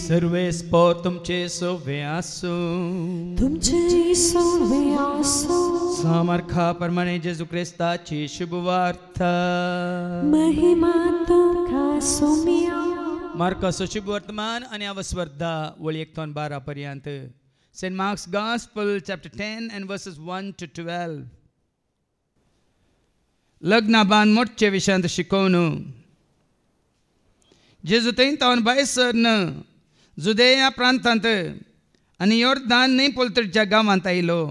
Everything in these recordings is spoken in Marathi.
सर्वे स्पोर तुमचे सोवे आसो, तुमचे सोवे आसो. सामर्था प्रमाणे जेजू ख्रिस्ताची शुभवार्ता. महिमा तुका सोम्या. मार्काचो शुभ वर्तमान आणि अवस्वर्धा वळी 1-12 पर्यंत. St. Mark's Gospel, chapter 10 and verses 1 to 12. लग्नाबान मोठचे विषयांत शिकवणं. जेजू थंय तावन भायर सरन जुदेया प्रांतांत आनी योर्दान न्हंय पलतडच्या गांवांत आयलो.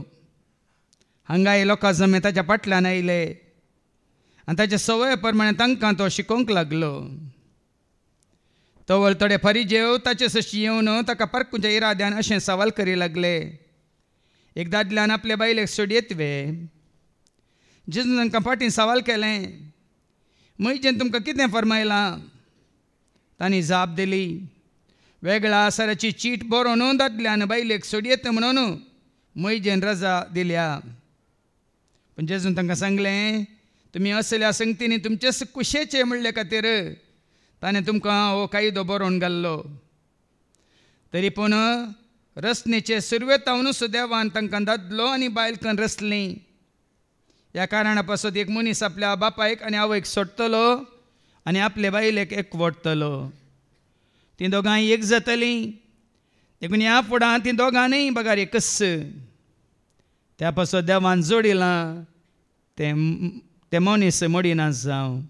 हांगा हे लोकां जमे ताच्या फाटल्यान आयले आनी ताच्या सवय प्रमाणे तांकां तो शिकोवंक लागलो. तोवर थोडे फरिजेव ताचे सशी येवन ताका परखुच्या इराद्यान अशें सवाल करी लागले. एक दादल्यान आपले बायलेक सोडयेत वे. जेजून तांकां फाटीं सवाल केलें, म्हयजेन तुमकां कितें फरमायलां? तांणी जाप दिली, वेगळ्या आसाराची चीट बरोवन दादल्यान बायलेक सोडयेत म्हणून म्हयजेन रजा दिल्या. पूण जेजून तांकां सांगलें, तुमी असल्या संगतींनी तुमचे कुशेचे म्हणले खातीर ताणें तुमकां हो कायदो बरोवन घाल्लो. तरी पूण रचनेचे सुरवेतावनूच देवान तांकां दादलो आनी बायल करून रचलीं. ह्या कारणां पासून एक मनीस आपल्या बापायक आनी आवयक सोडटलो आनी आपले बायलेक एकवटतलो. तीं दोगांय एक जातलीं. देखून ह्या फुडां तीं दोगांनूय बगार एकच. त्या पासून देवान जोडिलां ते मनीस मोडिना जावं.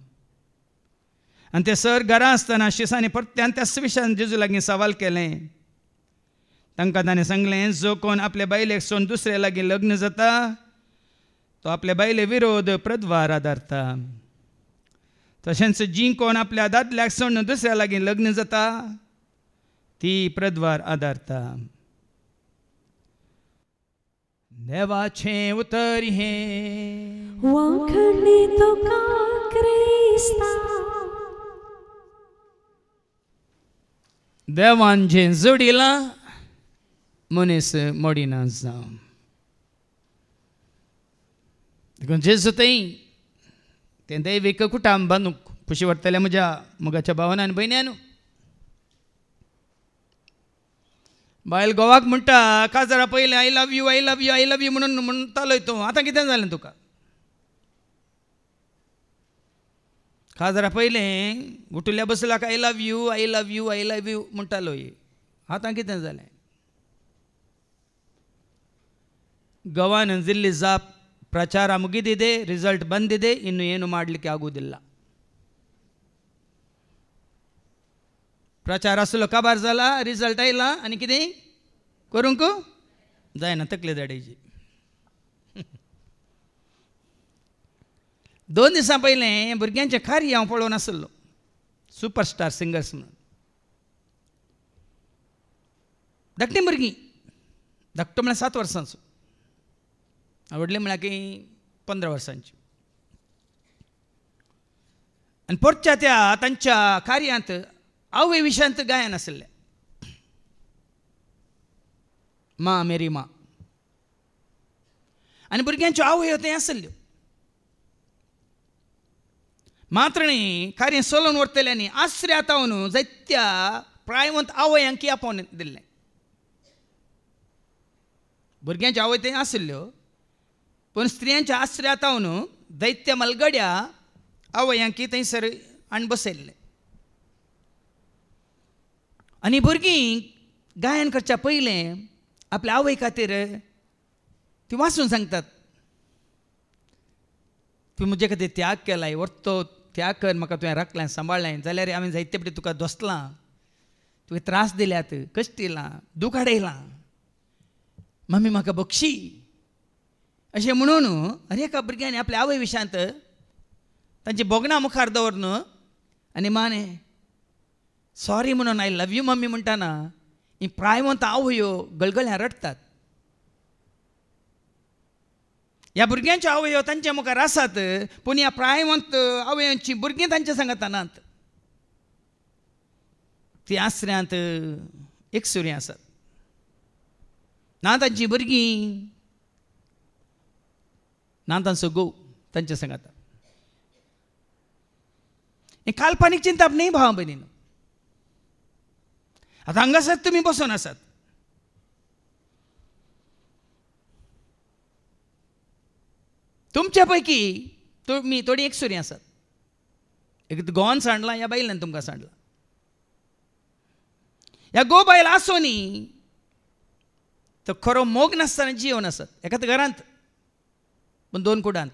आनी ते सर घरा आसतना शिसांनी परत्यान त्याच विशयान जेजू लागीं सवाल केलें. तांकां ताणें सांगलें, जो कोण आपले बायलेक सोडून दुसरे लागीं लग्न जाता तो आपले बायले विरोध प्रद्वार आदारता. तशेंच जी कोण आपल्या दादल्याक सोडून दुसऱ्या लागीं लग्न जाता ती प्रद्वार आदारता. देवाचें उतर हे वांखणी तुका क्रिस्ता. देवान जें जोडिलां मनीस मोडिना जावं. देखून जेजू थंय तें दैवीक कुटुंब बांदूंक खुशी वाडटलें म्हज्या मोगाच्या भावान आनी भयण्यान. बायल घोवाक म्हणटा काजरा पयलें I love you I love you I love you म्हणून म्हणटालोय तूं. आतां कितें जालें तुका? काजरा पयलें गुटुल्या बसलाक I love you I love you I love you म्हणटालोय. आतां कितें जालें? ಗವಾನ ಜಿಲ್ಲಿ ಜಾಪ್ ಪ್ರಚಾರ ಮುಗಿದಿದೆ, ರಿಸಲ್ಟ್ ಬಂದಿದೆ, ಇನ್ನು ಏನು ಮಾಡಲಿಕ್ಕೆ ಆಗುವುದಿಲ್ಲ. प्रचार असलो काबार जाला, रिजल्ट आयला आनी कितें करूंक जायना, तकले धाडायची. 2 दिसां पयलें भुरग्यांचे कार्य हांव पळोवन आसलो, सुपरस्टार सिंगर्स म्हणून. धाकटीं भुरगीं, धाकटो म्हळ्यार 7 वर्सांचो, व्हडले म्हळ्यार की 15 वर्सांची. आनी परच्या त्या तांच्या कार्यांत आवय विशयांत गायन आसलें. मा मेरी मा. आनी भुरग्यांच्यो आवयो थंय आसल्यो. मात्र न्ही कार्य चलोवन व्हरतल्यांनी आश्रयात हांव न्हू जायत्या प्रायवंत आवयांक आपोवन दिल्लें. भुरग्यांच्यो आवय थंय आसल्यो, पूण स्त्रियांच्या आश्रयात हांव न्हू दैत्य मलगड्या आवयांक थंयसर आनी बसयल्ले. आनी भुरगीं गायन करच्या पयलें आपल्या आवय खातीर ती वाचून सांगतात, तुवें म्हजे खातीर त्याग केलाय, वर्तो त्याग कर, म्हाका तुवें राखलें सांबाळलें, जाल्यार हांवें जायते फावटी तुका दोसलां, तुवें त्रास दिल्यात, कश्ट दिलां, दूख हाडयलां, मम्मी म्हाका बक्षी अशें म्हणून हर एका भुरग्यांनी आपल्या आवय विशयांत तांची बोगणां मुखार दवरून आनी माने सॉरी म्हणून आय लव यू मम्मी म्हणटाना ही प्रायवंत आवयो गळगळ्यान रडटात. ह्या भुरग्यांच्यो आवयो तांच्या मुखार आसात, पूण ह्या प्रायवंत आवयांची भुरगीं तांच्या सांगात नात. ती आसऱ्यांत एकसुरी आसात, ना तांची भुरगीं, ना तांचो घोव तांच्या सांगात. हे काल्पनीक चिंतप न्ही भाव भयणीनो. आता हांगासर तुमी बसून आसात. तुमच्या पैकी तुमी थोडी एकसुरी आसात. एक गोवन सांडला ह्या बायलान तुमकां सांडला. ह्या गो बायल आसो न्ही तो खरो मोग नासतना जिवन आसात. एकाच घरांत पण 2 कुडांत.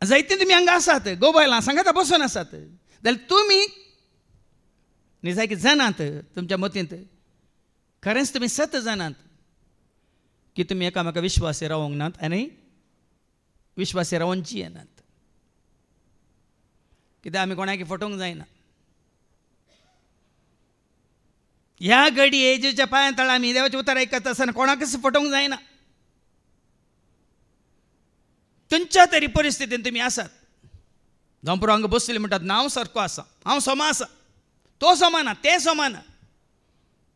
जायते तुमी हांगा आसात गो बायलां सांगात बसून आसात जाल्यार तुमी निजायकी जाणात तुमच्या मतींत खरेंच तुमी सत जाणात की तुमी एकामेका विश्वासी रावंक नात आनी विश्वासी रावन जियेनात. कित्याक आमी कोणाक फटोवंक जायना. ह्या घडये जेच्या पांया तळा आमी देवाचें उतर आयकता आसतना कोणाकच फटोवंक जायना. खंयच्या तरी परिस्थितीन तुमी आसात. जावं पुरो हांगा बसले म्हणटात हांव सारको आसा, हांव समा आसा, तो समान ते समान.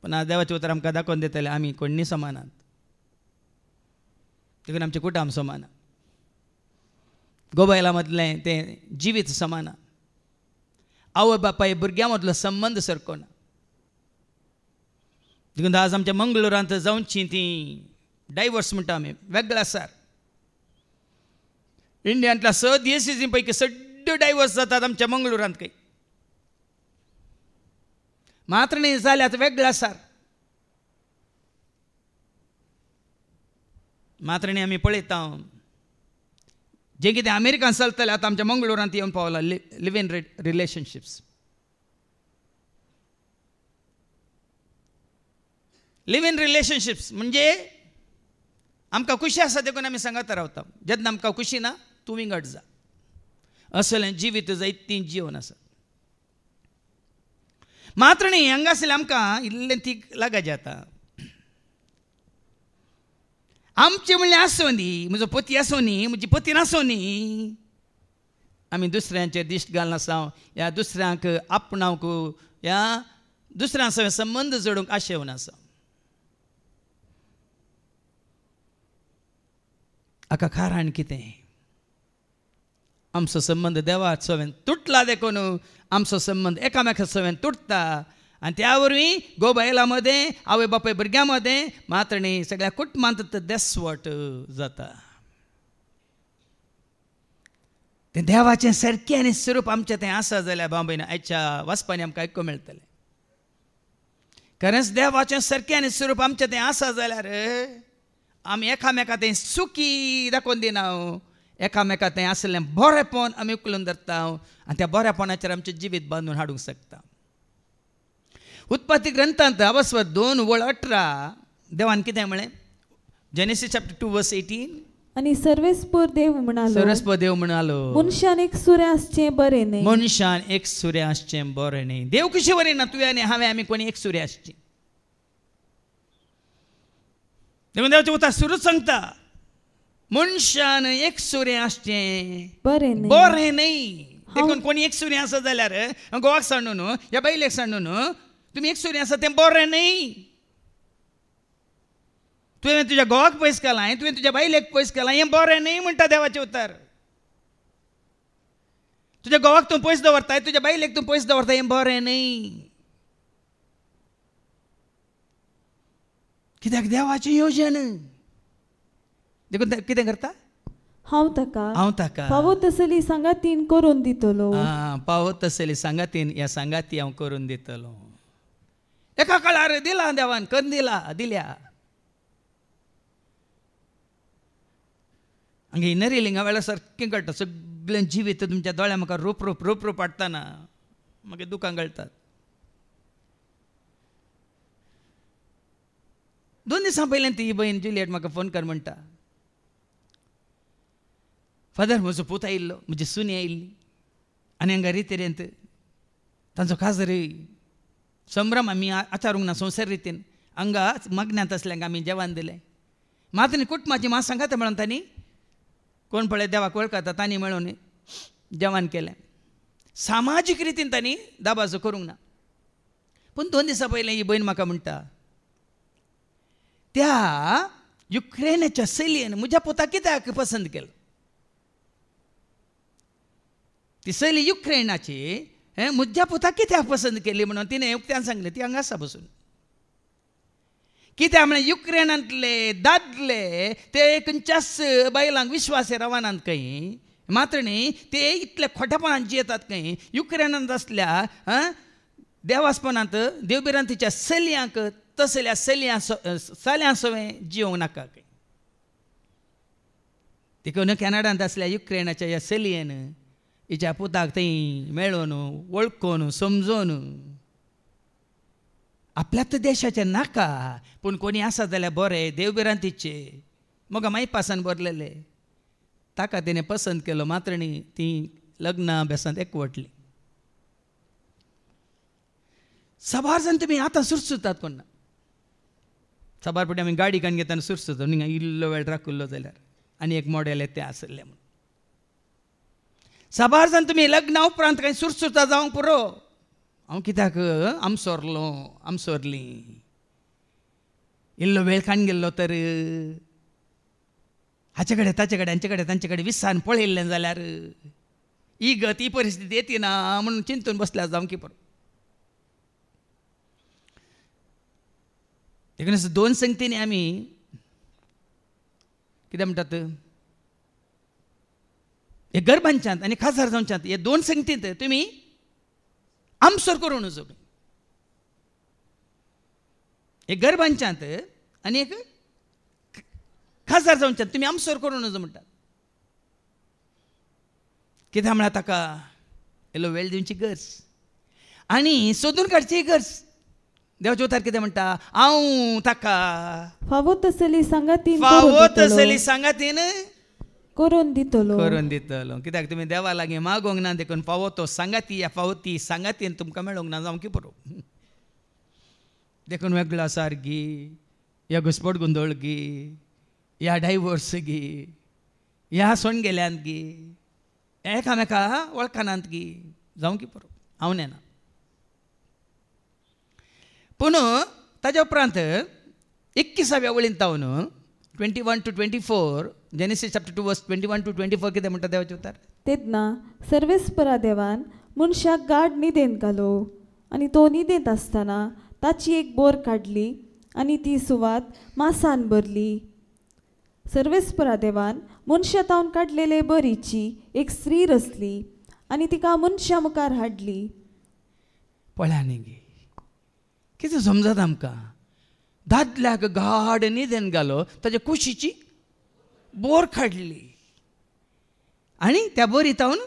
पण आज देवाचें उतर आमकां दाखोवन दितले आमी कोणी समानात. देखून आमचें कुटुंब समान. गोबायला मदलें तें जिवीत समान. आवय बापाय भुरग्यां मदलो संबंद सारको ना. देखून आज आमच्या मंगळुरांत जावची ती डायवर्स म्हणटा आमी वेगळो आसात. इंडियांतल्या 6 DSCC पैकी 6 डायवर्स जातात आमच्या मंगळुरांत. काही मात्र न्ही जाल्यात वेगळो आसात. मात्र न्ही आमी पळयता जें कितें अमेरिकान चलतलें आतां आमच्या मंगळुरांत येवन पावलां. Live in relationships. Live in relationships म्हणजे आमकां खुशी आसा देखून आमी सांगात रावता. जेन्ना आमकां खुशी ना तूं विंगड जा. असलें जिवीत जायतीं जीवन आसा. मात्र न्ही हांगासरलें आमकां इल्लें तीग लागाचें जाता. आमचें म्हणलें आसूं न्ही, म्हजो पती आसूं न्ही, म्हजी पती नासूं न्ही, आमी दुसऱ्यांचेर दिश्ट घालना आसां. ह्या दुसऱ्यांक आपणावंक ह्या दुसऱ्यां सगळें संबंद जोडूंक आशेवन आसा. हाका कारण कितें? आमचो संबंद देवा सवेन तुटला देखून आमचो संबंद एकामेका सवेन तुटता. आनी त्या वरवीं गो बायलां मदें आवय बापाय भुरग्यां मदें मात्र न्ही सगळ्या कुटुंबांत देसवट जाता. तें देवाचें सारकें आनी स्वरूप आमचें तें आसा जाल्यार बाबा आयच्या वाचपांनी आमकां आयकूंक मेळटलें. खरेंच देवाचें सारकें आनी स्वरूप आमचें तें आसा जाल्यार आमी एकामेका तें सुखी दाखोवन दिना. एकामेका तें आसलें बरेंपण आमी उखलून धरता आनी त्या बरेंपणाचेर आमचें जिवीत बांदून हाडूंक शकता. उत्पत्ती ग्रंथांत अवस्वत 2:18 देवान कितें म्हळें? Genesis chapter 2:18. आणि सर्वेस्पर देव म्हणालो, सर्वेस्पर देव म्हणालो, मनशान एक सुरे आसचें बरें न्ही. मनशान एक सुरे आसचें बरें न्ही. देव कशें वरयना तुवें आनी हांवें आमी कोणी एक सुरे आसची. देखून देवाचें उतर सुरूच सांगता मनशान एक सुरे आसचें बरें न्ही. बरें न्ही. देखून कोणी एक सुरे आसा जाल्यार गोवाक सांडून ह्या बायलेक सांडून तुमी एक सुरे आसा तें बरें न्ही. तुवें तुज्या घोवाक पयस केलां, तुवें तुज्या बायलेक पयस केलां, हें बरें न्ही म्हणटा देवाचें उतर. तुज्या घोवाक तूं पयस दवरताय, तुज्या बायलेक तूं पयस दवरता, हें बरें न्ही. कित्याक देवाचें योजन. देखून कितें करता? हांव ताका फावो तसली सांगातीन करून दितलो. फावो तसली सांगातीन ह्या सांगाती हांव करून दितलो. एका काळार दिला देवान, करून दिल्या. हांगा नरेलिंगा वेळार सारकें कळटा. सगळें जिवीत तुमच्या दोळ्या म्हाका रूप रूप हाडटाना म्हाका दुखां गळटात. 2 दिसां पयलें ती भयण जुलियट म्हाका फोन कर म्हणटा, फादर म्हजो पूत आयिल्लो, म्हजी सुनी आयिल्ली आनी हांगा रितीरेंत तांचो काजर संभ्रम आमी आचारूंक ना. संवसार रितीन हांगा मग्नांत आसल्यांक आमी जेवण दिलें. मात न्ही कुटुंबाची म्हाका सांगात म्हणून तांणी कोण पळय देवाक वळखता तांणी मेळून जेवण केलें. सामाजीक रितीन तांणी दाबाजो करूंक ना. पूण 2 दिसां पयलें ही भयण म्हाका म्हणटा, त्या युक्रेनाच्या चलयेन म्हज्या पुताक कित्याक पसंत केलो? ती चली युक्रेनाची मुज्या पुताक कित्याक पसंत केली म्हणून तिने उक्त्यान सांगले ती हांगा आसा बसून. कित्याक म्हळ्यार युक्रेनांतले दादले ते खंयच्याच बायलांक विश्वास रावनात खंय, मात्र न्ही ते इतले खोटेपणान जियेतात खंय. युक्रेनांत असल्या देवास्पनांत देवबिरांतीच्या चलयांक तसल्या चल्यां सवें जिवंक नाका खंय. देखून कॅनडांत असल्या युक्रेनाच्या ह्या चलयेन हिच्या पुताक थंय मेळोवन वळखून समजोवन आपल्याच देशाचे नाका पूण कोणी आसा जाल्यार बरें देवबिरांतीचे म्हाका मायपासान बरलेले ताका तिणें पसंत केलो. मात्र न्ही ती लग्ना अभ्यासांत एकवटली. सबार जाण तुमी आतां सुरसुतात कोण ना. सबार पुटी आमी गाडी कान घेतना सुरसुतात हिंगा इल्लो वेळ राखुल्लो जाल्यार आनी एक मॉडेल येता आसलें म्हणून. सबार जाण तुमी लग्ना उपरांत खंय सुरसुता जावंक पुरो. हांव कित्याक आमसोरली इल्लो वेळ कान गेल्लो तर हाचे कडेन ताचे कडेन हांचे कडेन तांचे कडेन विसान पळयल्लें जाल्यार ही गत ही परिस्थिती येती ना म्हणून चिंतून बसल्यार जावंकी पुरो. देखून दोन संगतींनी आमी कितें म्हणटात हे गरबांच्यात आनी खासदार जावच्यात हे दोन संगतींत तुमी आमसोर करूं नजो. एक गरबांच्यात आनी एक खासदार जावच्यात तुमी आमसोर करूं नजो म्हणटात. कित्याक म्हळ्यार ताका इल्लो वेळ दिवची गरज आनी सोदून काडची गरज. देवाचे उतार कितें म्हणटा हांव ताका फावो तसली सांगातीन करून दितलो. कित्याक तुमी देवा लागीं मागोंक ना देखून फावो तो सांगाती या फावती सांगातीन तुमकां मेळोंक ना जावंकी पुरो. देखून वेगळो सारकी या घुसपट गुंदोळ गी या डायवोर्स गी या सोण गेल्यांत गी एकामेका वळखनांत गी जावंकी पुरो. हांव नेना. पूण ताज्या उपरांत 21व्या वळींत तावन 21 to 24 जेनेसीस चॅप्टर 2 वर्स 21 to 24 कितें म्हणटा देवाचें उतार. तेन्ना सर्वेस्परा देवान मनशाक गाड न्हिदेंत घालो आनी तो न्हिदेंत आसतना ताची एक बोर काडली आनी ती सुवात मासान भरली. सर्वेस्परा देवान मनशा तावन काडलेले बरीची एक स्त्री रचली आनी तिका मनशा मुखार हाडली. पळया न्ही गे कितें समजत आमकां. दादल्याक गाड न्हिदेंत घालो ताचे कुशीची बोर काडली आनी त्या बोरीत तावन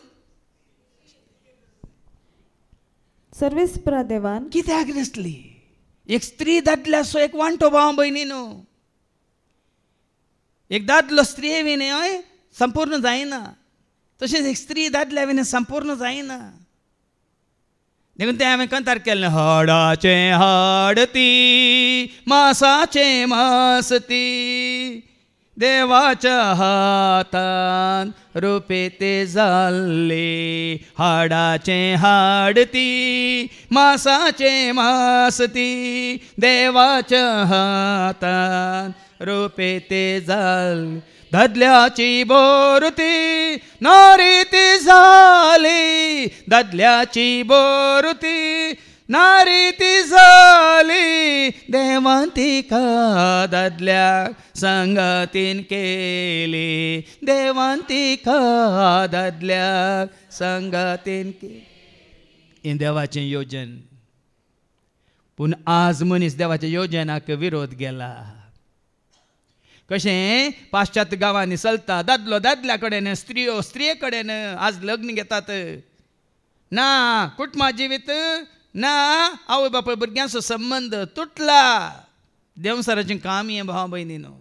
सर्वेस्परा देवान कित्याक रचली. एक स्त्री दादल्या सो एक वांटो भाव भयणी न्हू. एक दादलो स्त्री विने हय संपूर्ण जायना तशेंच एक स्त्री दादल्या विने संपूर्ण जायना. देखून ते हांवें कंतार केल्लें हाडाचे हाडती मासाचे मासती देवाच्या हातान रुपे ते जाल्ले. हाडाचे हाडती मासाचे मासती देवाच्या हातान रुपे ते जाल्ले. दादल्याची बोरुती नारी ती जाली दादल्याची बोरुती नारी ती जाली देवान तिका दादल्याक संगतीन केली. देवान तिका दादल्याक संगतीन केली. हें देवाचें योजन. पूण आज मनीस देवाच्या योजनाक विरोध केला. कशें पाश्चात्य गांवांनी चलता दादलो दादल्या कडेन स्त्रियो स्त्रिये कडेन आज लग्न घेतात. ना कुटुंबा जिवीत ना आवय बापूय भुरग्यांचो संबंद तुटला. देवसराचें काम हें भाव भयणीनो.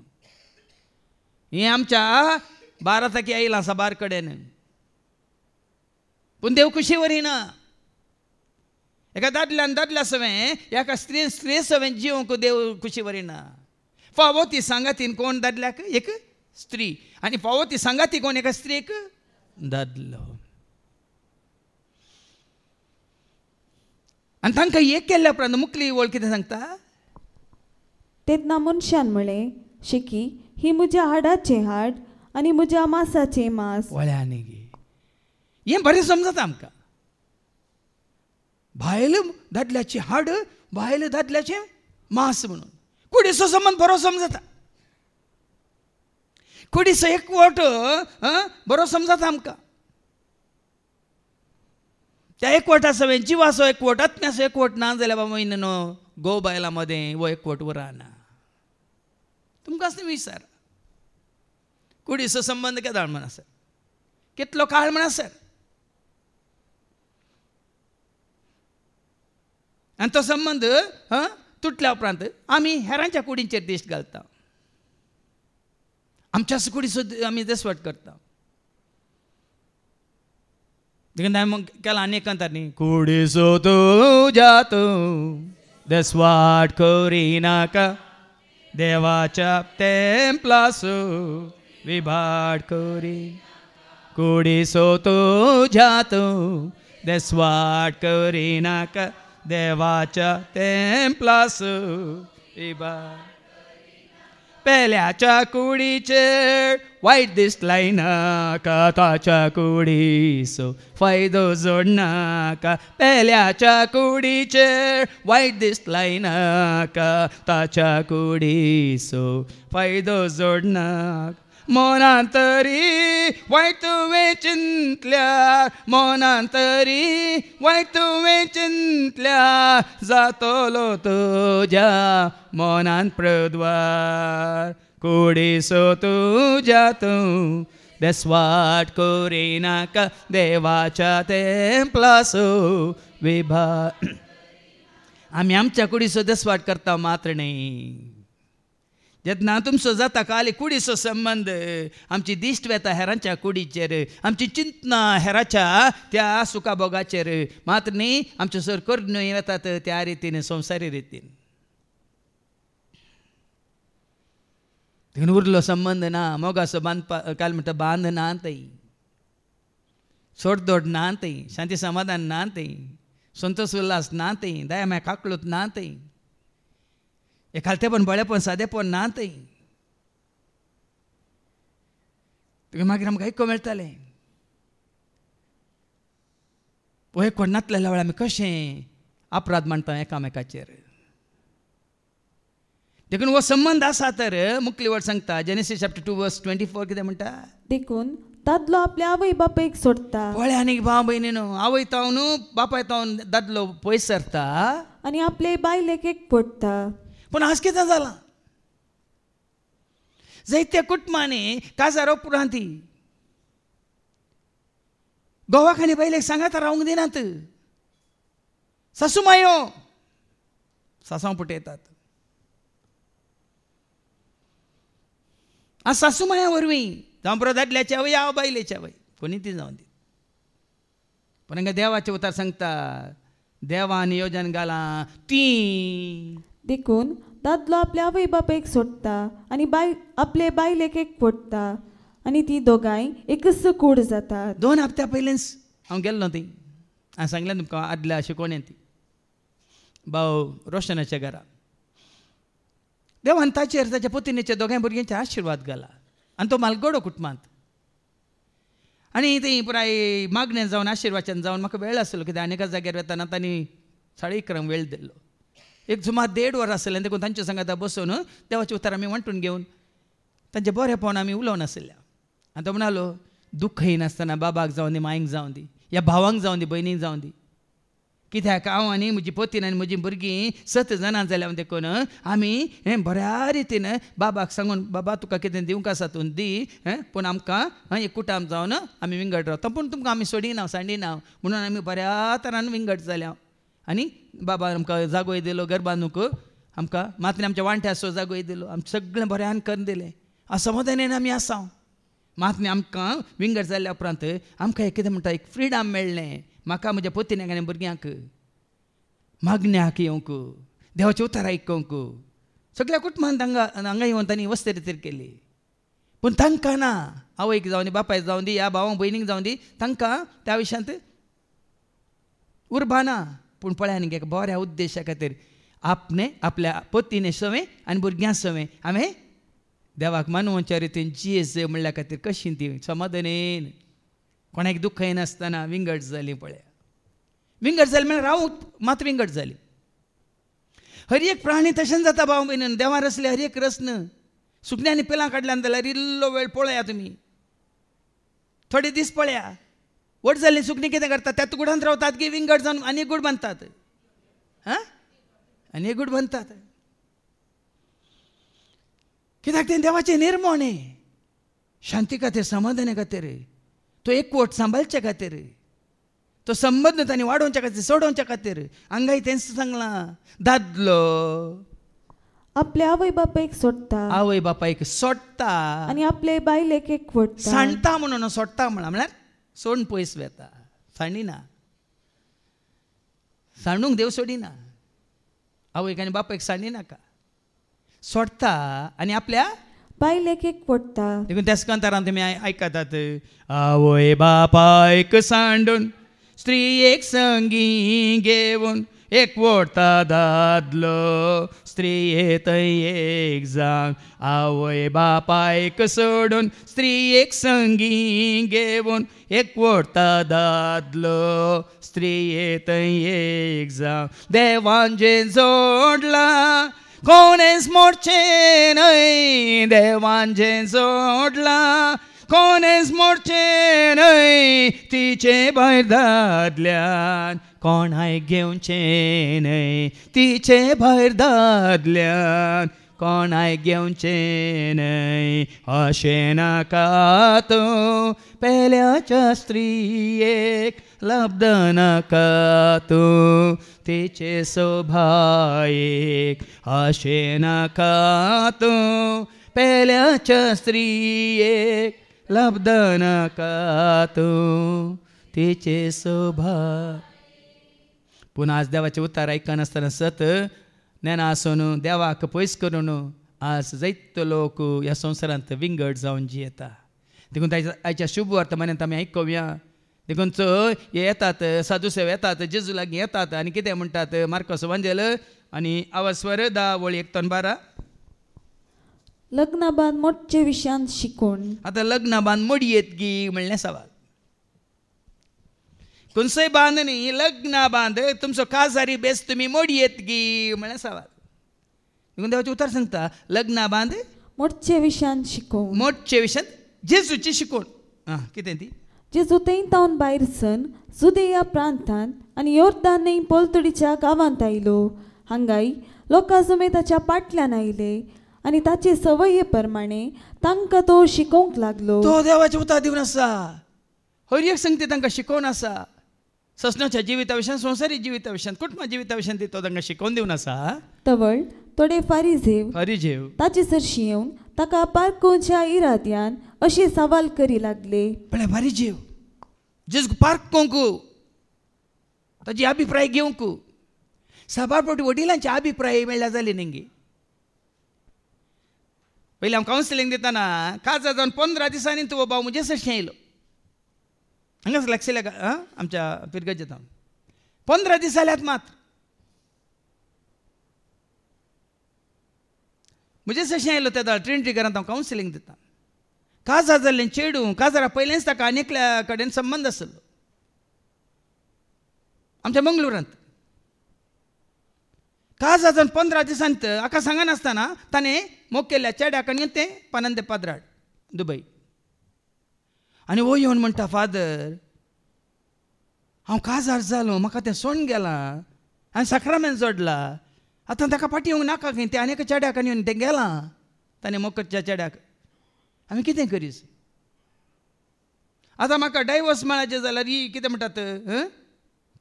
हें आमच्या भारताक आयलां सबार कडेन. पूण देव खुशी वरिना. एका दादल्यान दादल्या सवें एका स्त्री सवें जिवंक देव खुशी वरिना. फावो ती सांगातीन कोण दादल्याक एक स्त्री आनी फावो ती सांगाती कोण एका स्त्रीक दादलो. आनी तांकां एक केल्ल्या उपरांत मुखली वळ कितें सांगता. तेन्ना मनशान म्हळें शिकी ही म्हज्या हाडाचें हाड आनी म्हज्या मासाचें मास. वळ्या न्ही गे हें बरें समजता आमकां. भायल दादल्याची हाड, भायल दादल्याचे मांस म्हणून कुडीचो संबंध बरो समजता. कुडीचो एकवट बरो समजता आमकां. त्या एकवटा सवय जिवाचो एकवट, आत्म्याचो एकवट ना जाल्यार बाबा न्हू गो बायला मध्ये वो एकवट उरना. तुमकांच न्ही विचार कुडीचो संबंध केदाळ म्हण आसत, कितलो काळ म्हण आसत. आनी तो संबंध तुटल्या उपरांत आमी हेरांच्या कुडींचेर दिश्ट घालता, आमच्याच कुडीचो आमी देसवट करता. देखून हांवें मग केला आनी एक अंतर न्ही, कुडीचो तुज्या तूं देसवाट करिनाका, देवाच्या तेंपलासो विभाट करी. कुडीचो तुज्या तूं देसवाट करिनाका, देवाच्या तेंपलासो विभाट. पेल्याच्या कुडीचेर वायट दिसलाय नाका, ताच्या कुडीचो फायदो जोडनाका. पेल्याच्या कुडीचेर वायट दिसलाय नाका, ताच्या कुडीचो फायदो जोडनाका. मनांत तरी वायट तुवें चिंतल्यार, मनांत तरी वायट तुवें चिंतल्यार, जातलो तुज्या मनांत प्रद्वार. कुडीचो तुज्या तूं देसवाट करिनाका, देवाच्या तेंपलासो विभाट. आमी आमच्या कुडीचो देसवाट करता मात्र न्ही. जेन्ना तुमचो जाता काली कुडीचो संबंध, आमची दिश्ट वेता हेरांच्या कुडीचेर, आमची चिंतनां हेराच्या त्या सुखाभोगाचेर मात्र न्ही, आमच्यो सर करून येतात त्या रितीन, संवसारी रितीन. देखून उरलो संबंध ना, मोगाचो बांदपा काल म्हणटा बांद ना थंय, सोडदोड ना थंय, शांती समाधान ना थंय, संतोष उल्हास ना थंय, दया माया काकळूत ना थंय, एखालतेपण बळेपण सादेपण ना थंय. तुका मागीर आमकां आयको मेळटालें पळय कोण नातलेल्या वेळार आमी कशें अपराध मांडटा एकामेकाचेर. देखून हो संबंध आसा तर मुखली वड सांगता जेनेसीस चॅप्टर 2:24 कितें म्हणटा, देखून दादलो आपल्या आवय बापायक सोडता. पळय आनीक भाव भयणीनो, आवय तावन बापाय तावन दादलो पयस सरता आनी आपले बायलेक एक पडटा. पूण आज कितें जालां, जायत्या कुटुंबांनी काजार उपरांत घोवाक आनी बायलेक सांगात रावंक दिनात. सासू मायो सासांव पुटयतात. आज सासू माया वरवीं जावं बरो दादल्याच्या वय या बायलेच्या वय कोणी ती जावन दी. पूण हांगा देवाचें उतर सांगता, देवान येवजन घालां ती. देखून दादलो आपल्या आवय बापायक सोडटा आनी आपले बायलेक एक पडटा आनी ती दोगांय एकच कूड जातात. 2 हप्त्या पयलींच हांव गेल्लो थंय. हांवें सांगलें तुमकां आदल्या शिकोवण्यांत ती भाव रोशनाच्या घरा. देवान ताचेर ताच्या पत्नीच्या दोगांय भुरग्यांचेर आशिर्वाद घाला आनी तो मालगडो कुटुंबांत. आनी थंय पुराय मागणें जावन आशिर्वादान जावन म्हाका वेळ आसलो, कित्याक आनी एका जाग्यार वेताना तांणी 11:30 वेळ दिल्लो. एक सुमार 1.5 वर आसलें. देखून तांच्या सांगाता बसून देवाचें उतर आमी वांटून घेवन तांचें बरेंपण आमी उलोवन आसल्या. आनी तो म्हणालो, दुख्ख येनासतना बाबाक जावं दी, मांयक जावं दी, ह्या भावांक जावं दी, भयणीक जावं दी. कित्याक हांव आनी म्हजी पत्नी आनी म्हजीं भुरगीं 7 जाणां जाल्या देखून आमी बऱ्या रितीन बाबाक सांगून, बाबा तुका कितें दिवंक आसा तूं दी, पूण आमकां एक कुटाम जावन आमी विंगड रावता, पूण तुमकां आमी सोडिना सांडिना म्हणून आमी बऱ्या तरान विंगड जाल्या. आनी बाबा आमकां जागोय दिलो घर बांदूंक, आमकां मातरी आमच्या वांट्याचो जागोय दिलो, आमचें सगळें बऱ्यान करून दिलें. असमाधानान आमी आसा. मातनी आमकां विंगड जाल्ल्या उपरांत आमकां कितें म्हणटा, एक फ्रिडम मेळ्ळें. म्हाका म्हज्या पत्नीक आनी भुरग्यांक मागण्याक येवंक, देवाचें उतर आयकूंक, सगळ्या कुटुंबान हांगा येवन तांणी वस्त रितीर केली. पूण तांकां ना, आवयक जावं दी, बापायक जावं दी, ह्या भावांक भयणीक जावं दी, तांकां त्या विशयांत उर्बा. पूण पळय आनीक एक बऱ्या उद्देशा खातीर आपणे आपल्या पत्नीने सवय आनी भुरग्यां सवय हांवें देवाक मानवच्या रितीन जियेस म्हणल्या खातीर कशीं ती समाधानेन कोणाक दुख्ख येनासतना विंगड जालीं. पळय विंगड जाली म्हळ्यार हांव मात विंगड जाली. हर एक प्राणी तशेंच जाता भाव भयणीन. देवान रचले हर एक रचना. सुकण्यांनी पिलां काडल्यान जाल्यार इल्लो वेळ पळया तुमी, थोडे दीस पळया. व्हड जाल्ली सुकणीं कितें करतात, त्या गुडांत रावतात की विंगड जावन आनी गूड बांदतात. आनी एक गूड बांदतात. कित्याक तें देवाचें निर्मोणे शांती खातीर, समाधाना खातीर, तो एकवट सांबाळचे खातीर, तो संबंद तांणी वाडोवच्या खातीर, सोडोवच्या खातीर. हांगाय तेंच सांगलां, दादलो आपल्या आवय बापायक सोडटा, आवय बापायक सोडटा आनी आपले बायलेक एकवटता. सांडटा म्हणून सोडटा म्हळ्यार सोडून पयस वेता. सांडिना, सांडूंक देव सोडिना. आवयक आनी बापायक सांडिनाका, सोडता आनी आपल्या बायलेक एकवटता. देखून त्याच कांतारांत तुमी आयकतात, आवय बापायक सांडून स्त्री एक संगी घेवन एकवटता दादलो. स्त्री थंय एक जावन आवय बापायक सोडून स्त्री एक संगी घेवन एकवटता दादलो. स्त्री थंय एक जावन देवान जें जोडला कोणेच मोडचे न्हय. देवान जें जोडला कोणेच मोडचे न्हय. तिचे भायर दादल्यान कोणाय घेवचे न्हय. तिचे भायर दादल्यान कोणाय घेवचे न्हय. अशें नाका तूं पेल्याच्या स्त्रियेक लब्ध नाका तूं तिचे सोभायेक. अशें नाका तूं पेल्याच्या स्त्रियेक लब्ध नाका तूं तिचे सोभाय. पूण आज देवाचें उतार आयकनासतना सत नेना आसून देवाक पयस करून आज जायतो लोक ह्या संवसारांत विंगड जावन जियेता. देखून आयच्या शुभ वर्तमानांत आमी आयकुया. देखून हे येतात, साधू सेव येतात, जेजू लागीं येतात आनी कितें म्हणटात. मार्कस वांजेल आनी आवास्वर 10 वळी 1-12. लग्नाबान मोडचे विशयांत शिकून. आतां लग्नाबान मोडयेत गी म्हणलें सवाल. खंयसय बांद न्ही, लग्ना बांद, तुमचो काजारी बेस तुमी मोडयेत गी म्हणलें सवाल. देखून देवाचें उतर सांगता, लग्ना बांद मोडचे विशयांत शिकून. मोडचे विशयांत जेजूची शिकवण. कितें ती? जेजू थंयतावन भायर सन जुदेया प्रांतांत आनी योर्दान न्हंय पलतडीच्या गांवांत आयलो. हांगाय लोकां जमे ताच्या फाटल्यान आयले आनी ताचे सवये प्रमाणे तांकां तो शिकोवंक लागलो. तो देवाचें उतर दिवन आसा. हर एक संगती तांकां शिकोवन आसा. ससनाच्या जिविता विशयान, संवसारीक जिविता विशयान, कुटुंब जिविता विशयान तो तांकां शिकोवन दिवन आसा. तवळ थोडे फारिझेव ताचे सरशी येवन ताका पारकोवच्या इराद्यान अशे सवाल करी लागले. पळय फारिझेव जेजू पारकोवंक, ताची अभिप्राय घेवंक, सभापती वडिलांचे अभिप्राय मेळ्ळ्या जाले न्ही. पयलीं हांव कावन्सिलींग दितना काजार जावन 15 दिसांनी तुवो भाव म्हजे सरशी येयलो. हांगाच लागशिल्ल्या आमच्या पिरगजेत 15 दीस जाल्यात मात. म्हजे सरशी येयलो त्या दाळ ट्रिनिटी घरांत हांव कावन्सिलींग दिता. काजार जाल्लें चेडूं, काजारा पयलेंच ताका आनीकल्या कडेन संबंद आसलो आमच्या मंगळुरांत. काजार जावन 15 दिसांत हाका सांगनासतना ताणें मोग केल्ल्या चेड्याक आनी तें पानंदे पाद्राड दुबय. आनी वो येवन म्हणटा, फादर हांव काजार जालो, म्हाका तें सोडून गेलां, हांवें साक्रामेंत जोडला, आतां ताका फाटी येवंक नाका खंय, तें आनी एका चेड्याक आनी येवन तें गेलां. ताणें मोगच्या चेड्याक हांवें कितें करीस? आतां म्हाका डायवोर्स मेळाचें जाल्यार ही कितें म्हणटात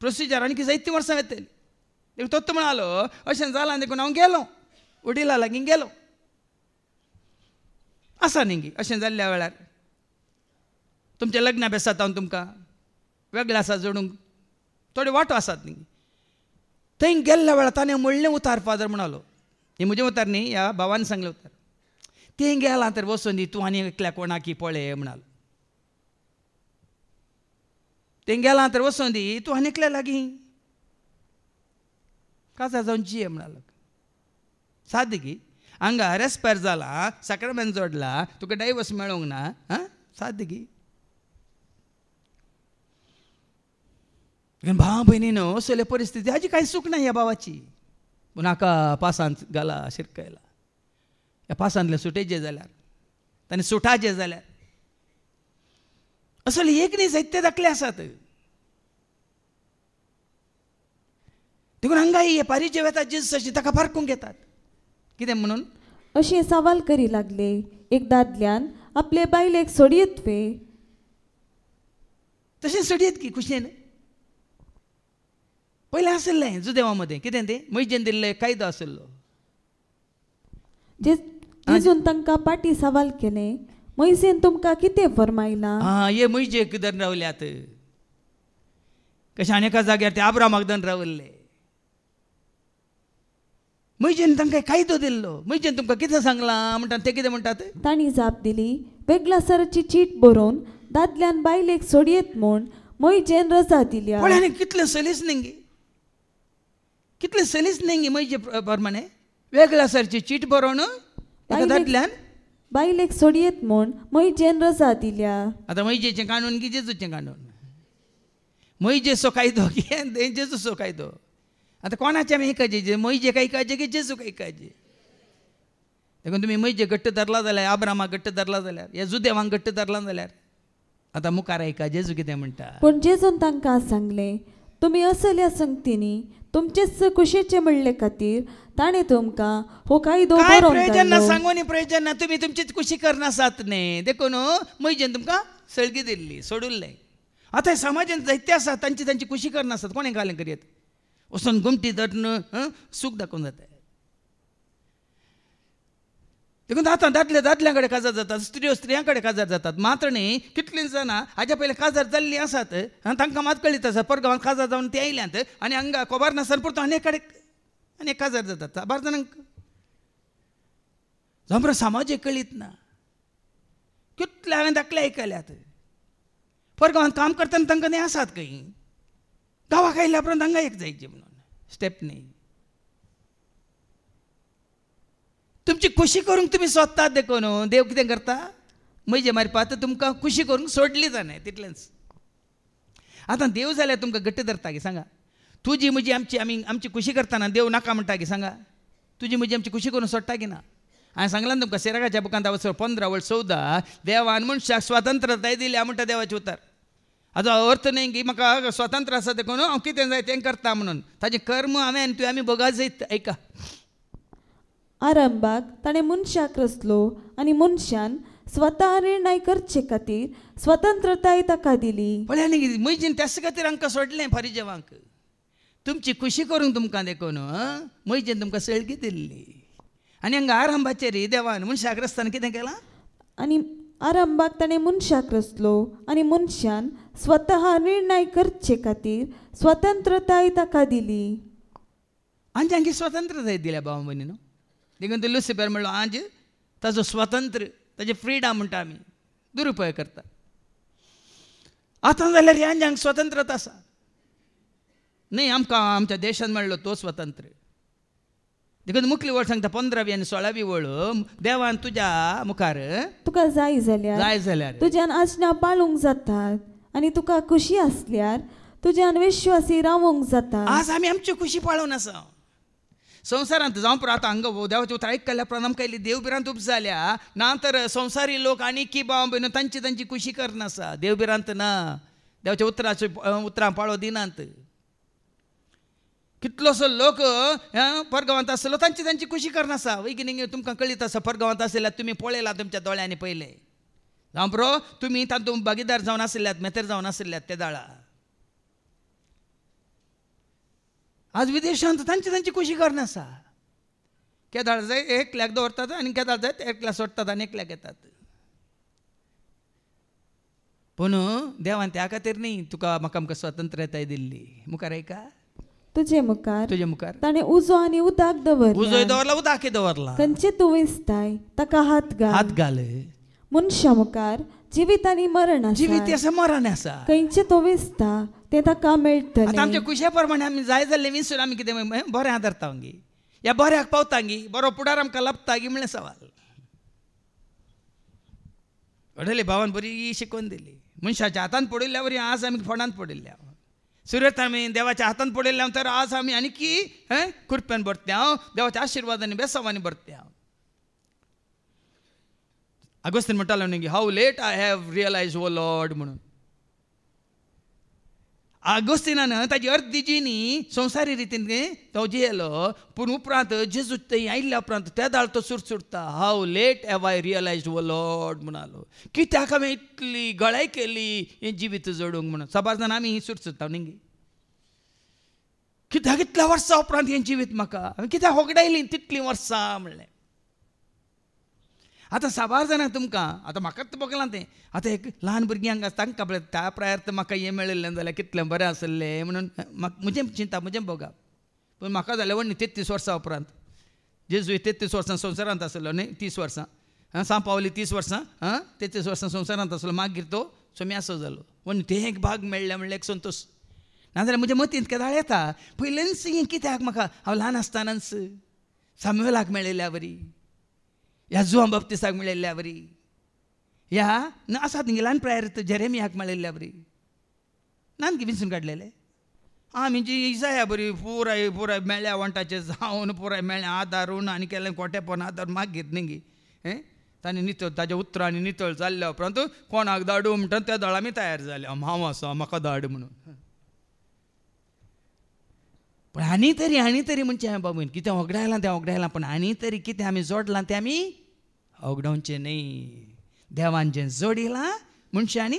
प्रोसिजर आनी जायतीं वर्सां वतली. देखून तोच म्हणालो अशें जालां, देखून हांव गेलो वडिला लागीं गेलो. आसा न्ही अशें जाल्ल्या वेळार तुमचें लग्ना बेसात हांव तुमकां वेगळें आसा जोडूंक, थोडे वाटो आसात न्ही. थंय गेल्ल्या वेळार ताणें म्हणलें उतार फादर म्हणालो, हे म्हजें उतार न्ही, ह्या भावान सांगलें उतार. तें गेलां तर वचून दी, तूं आनी एकल्या कोणाकी पळय म्हणालो. तें गेलां तर वचून दी, तूं आनी एकल्या लागीं काजार जावन जिये म्हणालो. सादगी हांगा रेस्पेर जाला, साक्रामेंत जोडला, तुका डायवोर्स मेळोंक ना. सादगी भाव भयणीनो असले परिस्थिती हाजी काही सुख नाही या भावाची. पूण हाका पासांत घाला शिरकायला. ह्या पासांतले सुटेचे जाल्यार तांणी सुटाचे जाल्यार असले एक न्ही जायते दाखले आसात. देखून हांगाय हे पारीचे वेतात जेजूसाची ताका पारखूंक घेतात. कितें म्हणून अशें सवाल करी लागले. एक दादल्यान आपले बायलेक सोडयत वे. तशें सोडयत की खुशेन. पयलें आसलें जुदेवा मदें कितें तें मैजेन दिल्लो कायदो आसलो. जेजून तांकां पाटी सवाल केले, मैसेन तुमकां कितें फरमायलां? हे मैजेक धरून रावल्यात. कशें आनी एका जाग्यार ते आब्रामाक धरून रावल्ले. मैजेन तांकां कायदो दिल्लो. मैजेन तुमकां कितें सांगलां म्हणटा ते कितें म्हणटात? तांणी जाप दिली, वेगळासराची चीट बरोवन दादल्यान बायलेक सोडयत म्हूण मैजेन रजा दिल्या. पळय कितलें सलीस नेंगी. कितलें सलीस नेंगी मैजे प्रमाणे वेगळासरची चीट बरोवन दादल्यान बायलेक सोडयत म्हूण मैजेन रजा दिल्या. आतां मैजेचें कानून की जेजूचें कानून? मैजेचो कायदो की जेजूचो कायदो? आतां कोणाचें आमी आयकाचें? मैजेक आयकाचें की जेजूक आयकाचें? देखून तुमी मैजे घट्ट धरला जाल्यार आब्रामाक घट्ट धरला जाल्यार ह्या जुदेवांक घट्ट धरला जाल्यार आतां मुखार आयका जेजू कितें म्हणटा. पूण जेजून तांकां सांगलें, तुमी असल्या संगतींनी तुमचेच कुशेचे म्हणले खातीर ताणें तुमकां हो कायदो बरोवन प्रयोजन ना. सांगूनी प्रयोजन ना. तुमी तुमचीच खुशी करनासात न्ही. देखून मैजेन तुमकां सळगी दिल्ली सोडुल्लें. आतां समाजान जायते आसात तांची खुशी करनासात. कोणें घालें करीत वचून घुमटी धरून सूख दाखोवन जाता. देखून आतां दादल्या कडेन काजार जातात, स्त्रियां कडेन काजार जातात. मात्र न्ही कितलीं जाणां हाज्या पयलीं काजार जाल्लीं आसात. तांकां मात कळीत आसा परगांवांत काजार जावन ते आयल्यांत आनी हांगा खबर नासतना परतो आनी एक काजार जातात. बार जाणांक जावं समाजीक कळीत ना. कितले हांवें दाखले आयकल्यात. परगांवांत काम करतना तांकां न्ही आसात खंय. गांवाक आयल्या उपरांत हांगा एक जायची म्हणून स्टेप न्ही. तुमची खुशी करूंक तुमी सोदतात. देखून देव कितें करता मैजे मारपाक तुमकां खुशी करूंक सोडली जाणें तितलेंच. आतां देव जाल्यार तुमकां घट्ट धरता गे सांगा. तुजी म्हजी आमची खुशी करतना देव नाका म्हणटा गे सांगा. तुजी म्हजी आमची खुशी करून सोडटा की ना? हांवें सांगलां तुमकां सिराकाच्या बुकांत 15:14 देवान मनशाक स्वातंत्र्यताय दिल्या म्हणटा देवाचें उतर. हाजो अर्थ न्ही की म्हाका स्वातंत्र्य आसा देखून हांव कितें जाय तें करता म्हणून. ताजें कर्म हांवें आनी तुवें आमी बोगात जायत. ऐका आरंभाक ताणें मनशाक रचलो आनी मनशान स्वता निर्णय करचे खातीर स्वतंत्रताय ताका दिली. पळय न्ही मैजीन त्याच खातीर हांकां सोडलें फारीजेवांक. तुमची खुशी करूंक तुमकां देखून मैजीन तुमकां सळगी दिल्ली. आनी हांगा आरंभाचेर देवान मनशाक रचतना कितें केलां? आनी आरंभाक ताणें मनशाक रचलो आनी मनशान स्वता निर्णय करचे खातीर स्वतंत्रताय ताका दिली. आंज हांगी स्वतंत्रताय दिल्या भाव भयणीनो. देखून तो लुसिफर म्हणलो आंज ताजो स्वतंत्र ताजे फ्रिडम म्हणटा आमी दुरुपयोग करता. आतां जाल्यार ह्या हांग स्वतंत्रता आसा न्ही. आमकां आमच्या देशान मेळ्ळो तो स्वतंत्र. देखून मुखली वळ सांगता 15वी आनी 16वी वळ देवान तुज्या मुखार तुका जाय जाल्यार तुज्यान आज्ञा पाळूंक जातात आनी तुका खुशी आसल्यार तुज्यान विश्वासी रावूंक जाता. आज आमी आमची खुशी पाळून आसा संवसारांत. जावं पुरो आतां हांगा देवाचे उतर आयकल्या उपरांत आमकां इल्ली देवबिरांत उब जाल्या ना तर संवसारी लोक आनी की बाव बीन तांची खुशी करनासा. देवबिरांत ना देवाच्या उतरां पाळो दिनांत. कितलोसो लोक परगांवांत आसलो तांची खुशी करनासा. वैगिनी तुमकां कळीत आसा परगांवांत आसल्यार तुमी पळयलां तुमच्या दोळ्यांनी पयले. जावं पुरो तुमी तातूंत भागीदार जावन आसल्यात मेतेर जावन आसल्यात ते दाळा. आज विदेशांत तांची खुशी करनासा. केदाळ जाय एकल्याक दवरतात आनी केदाळ जाय एकल्याक सोडटात आनी एकल्याक येतात. पूण देवान त्या खातीर न्ही तुका म्हाका आमकां स्वतंत्रताय दिल्ली. मुखार ऐका तुजे मुखार ताणें उजो आनी उदक दवरला. उदक दवरला. खंयचे तूं विस्ताय ताका हात घाल. मनशा मुखार जिवीत आनी मरण आसा. जिवीत आसा मरण आसा. खंयचे तो विस्ता ते ताका मेळटलें. आमच्या खुशे प्रमाणे आमी जाय जाल्लें विसरून आमी कितें बरें आदरता गी ह्या बऱ्याक पावता गी बरो पुडार आमकां लाभता गी म्हणलें सवाल. घडयली भावान बरी शिकवण दिली. मनशाच्या हातांत पडिल्ल्या वरी आज आमी फोंडांत पडिल्ल्या. सुरत आमी देवाच्या हातान पडयल्ले तर आज आमी आनीकी कुरप्यान भरत्या देवाच्या आशिर्वादांनी बेसावांनी भरत्या. अगोस्तीन म्हणटालो न्ही how late I have realised O lord म्हणून. अगोस्तिनान ताजी अर्दी जिणी संवसारी रितीन तो जियेलो पूण उपरांत जेजू थंय आयिल्ल्या उपरांत त्या दाळ तो सुरसुरता how late have I realise O lord म्हणालो. कित्याक हांवें इतली गळाय केली हें जिवीत जोडूंक म्हणून. सबारजान आमी सुरसुरता न्ही कित्याक इतल्या वर्सां उपरांत हें जिवीत म्हाका हांवें कित्याक होगडायली तितलीं वर्सां म्हणलें. आतां साबार जाणांक तुमकां आतां म्हाकाच बगलां तें आतां एक ल्हान भुरग्यांक आसा तांकां पळय त्या प्रायार म्हाका हें मेळिल्लें जाल्यार कितलें बरें आसलें म्हणून म्हजें चिंता म्हजें भोगप. पूण म्हाका जालें व्हड न्ही 33 वर्सां उपरांत जेजू 33 वर्सां संवसारांत आसलो न्ही 30 वर्सां सांग पावली 30 वर्सां 33 वर्सां संवसारांत आसलो मागीर तो सोम्यासो जालो व्हड न्ही. तें एक भाग मेळ्ळें म्हणल्यार एक संतोश. नाजाल्यार म्हज्या मतींत केदाळ येता पयलेंच कित्याक म्हाका हांव ल्हान आसतनाच सामुएलाक मेळिल्ल्या बरी ह्या जुआं बाप्तिस्ताक मेळिल्ल्या बरी ह्या आसात न्ही ल्हान प्रायर जेरेमियाक मेळिल्ल्या बरी नान की विंचून काडलेले. म्हणजे इसाया बरी पुराय पुराय मेळ्ळ्या वंटाचे जावन पुराय मेळ्ळें आदारून आनी केलें कोटेपण आदारून मागीर न्ही तांणी नितळ ताच्या उतरांनी नितळ जाल्ल्या उपरांत कोणाक धाडू म्हणटा त्या दळ आमी तयार जाले हांव आसा म्हाका धाड म्हणून. पण आनी तरी म्हणचे हांवें बाबून कितें वगडायलां तें वगडायलां पण आनी तरी कितें आमी जोडलां तें आमी वगडावचें न्ही. देवान जें जोडिलां मनशांनी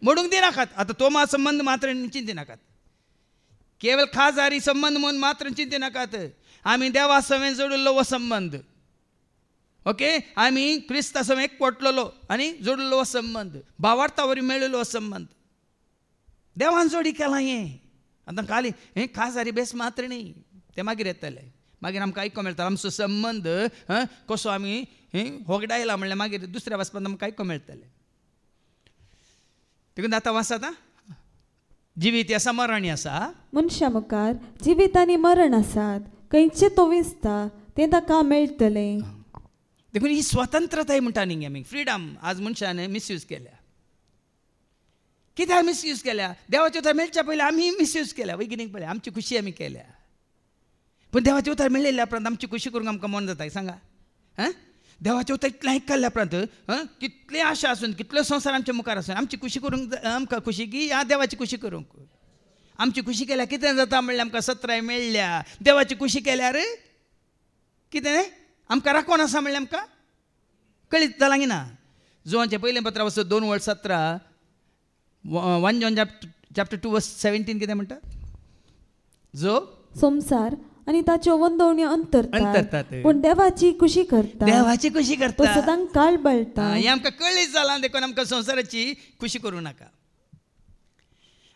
मोडूंक दिनाकात. आतां तो संबंध मात्र चिंतिनाकात. केवळ खाजारी संबंध म्हणून मात्र चिंतिनाकात. आमी देवा सवें जोडिल्लो हो संबंध. ओके आमी क्रिस्ता सवें एकवटलेलो आनी जोडिल्लो हो संबंध भावार्था वरी मेळिल्लो हो संबंध देवान जोडी केलां हें. आतां खाली हें खाजारी बेस मात्र न्ही तें मागीर येतलें. मागीर आमकां आयको मेळटा आमचो संबंध कसो आमी होगडायला म्हणल्यार मागीर दुसऱ्या वाचपांत आमकां आयको मेळटलें. देखून आतां वाचता जिवीत आसा मरण आसा मनशा मुखार जिवीत आनी मरण आसात खंयचें तो विस्ता तें ताका मेळटलें. देखून ही स्वतंत्रताय म्हणटा न्ही आमी फ्रिडम आज मनशान मिसयूज केल्या. कित्याक मिसयूज केल्या देवाचे उतर मेळच्या पयलीं आमी मिसयूज केल्या वैगिनीक पळय आमची खुशी आमी केल्या. पूण देवाचे उतर मेळिल्ल्या उपरांत आमची खुशी करूंक आमकां मन जाता सांगा. देवाचे उतर इतलें आयकल्ल्या उपरांत कितले आशा आसून कितलो संवसार आमच्या मुखार आसून आमची खुशी करूंक आमकां खुशी की ह्या देवाची खुशी करूंक. आमची खुशी केल्यार कितें जाता म्हणल्यार आमकां सत्राय मेळ्ळ्या. देवाची खुशी केल्यार कितें आमकां राखण आसा म्हणल्यार आमकां कळीत जालां की ना. जोआंचें पयलें पत्र वचत 2:17 1 John chapter 2:17 कितें म्हणटा जो संसार आनी ताच्यो वंदवण्यो अंतरतात पूण देवाची खुशी करता. देवाची खुशी करता तो सदांच काळबळटा. हें आमकां कळीत जालां देखून आमकां संवसाराची खुशी करूं नाका.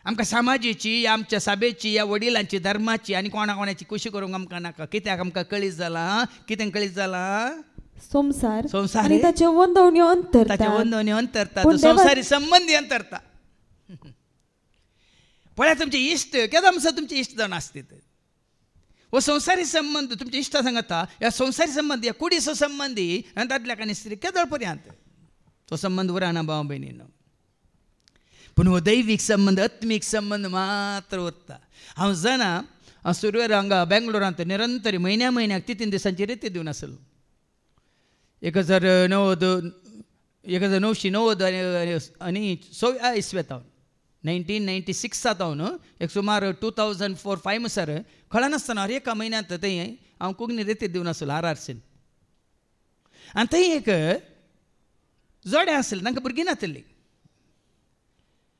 आमकां समाजाची या आमच्या सभेची या वडिलांची धर्माची आनी कोणाची खुशी करूंक आमकां नाका. कित्याक आमकां कळीत जालां कितें कळीत जालां संसार आनी ताच्यो वंदवण्यो अंतरतात संवसारी संबंधी अंतरता. पळय तुमचे इश्ट केदो आमचो तुमचे इश्ट जावन आसतात हो संवसारी संबंध तुमचे इश्टा सांगता ह्या संवसारी संबंध ह्या कुडीचो संबंधी दादल्याक आनी स्त्री केदळ पर्यंत तो संबंध उरना भाव भयणीनो. पूण हो दैवीक संबंध आत्मीक संबंध मात्र उरता. हांव जाणा सुरवेर हांगा बेंगलोरांत निरंतर म्हयन्याक 3 दिसांची रेती दिवन आसलो. 1990 आनी 16 इसवेंत हांव 1996 हांव एक सुमार 2004-05 म्हणसर कळनासतना एका म्हयन्यांत थंय हांव कोंकणी रेती दिवन आसलो RRCन. आनी थंय एक जोडे आसलें तांकां भुरगीं नासलीं.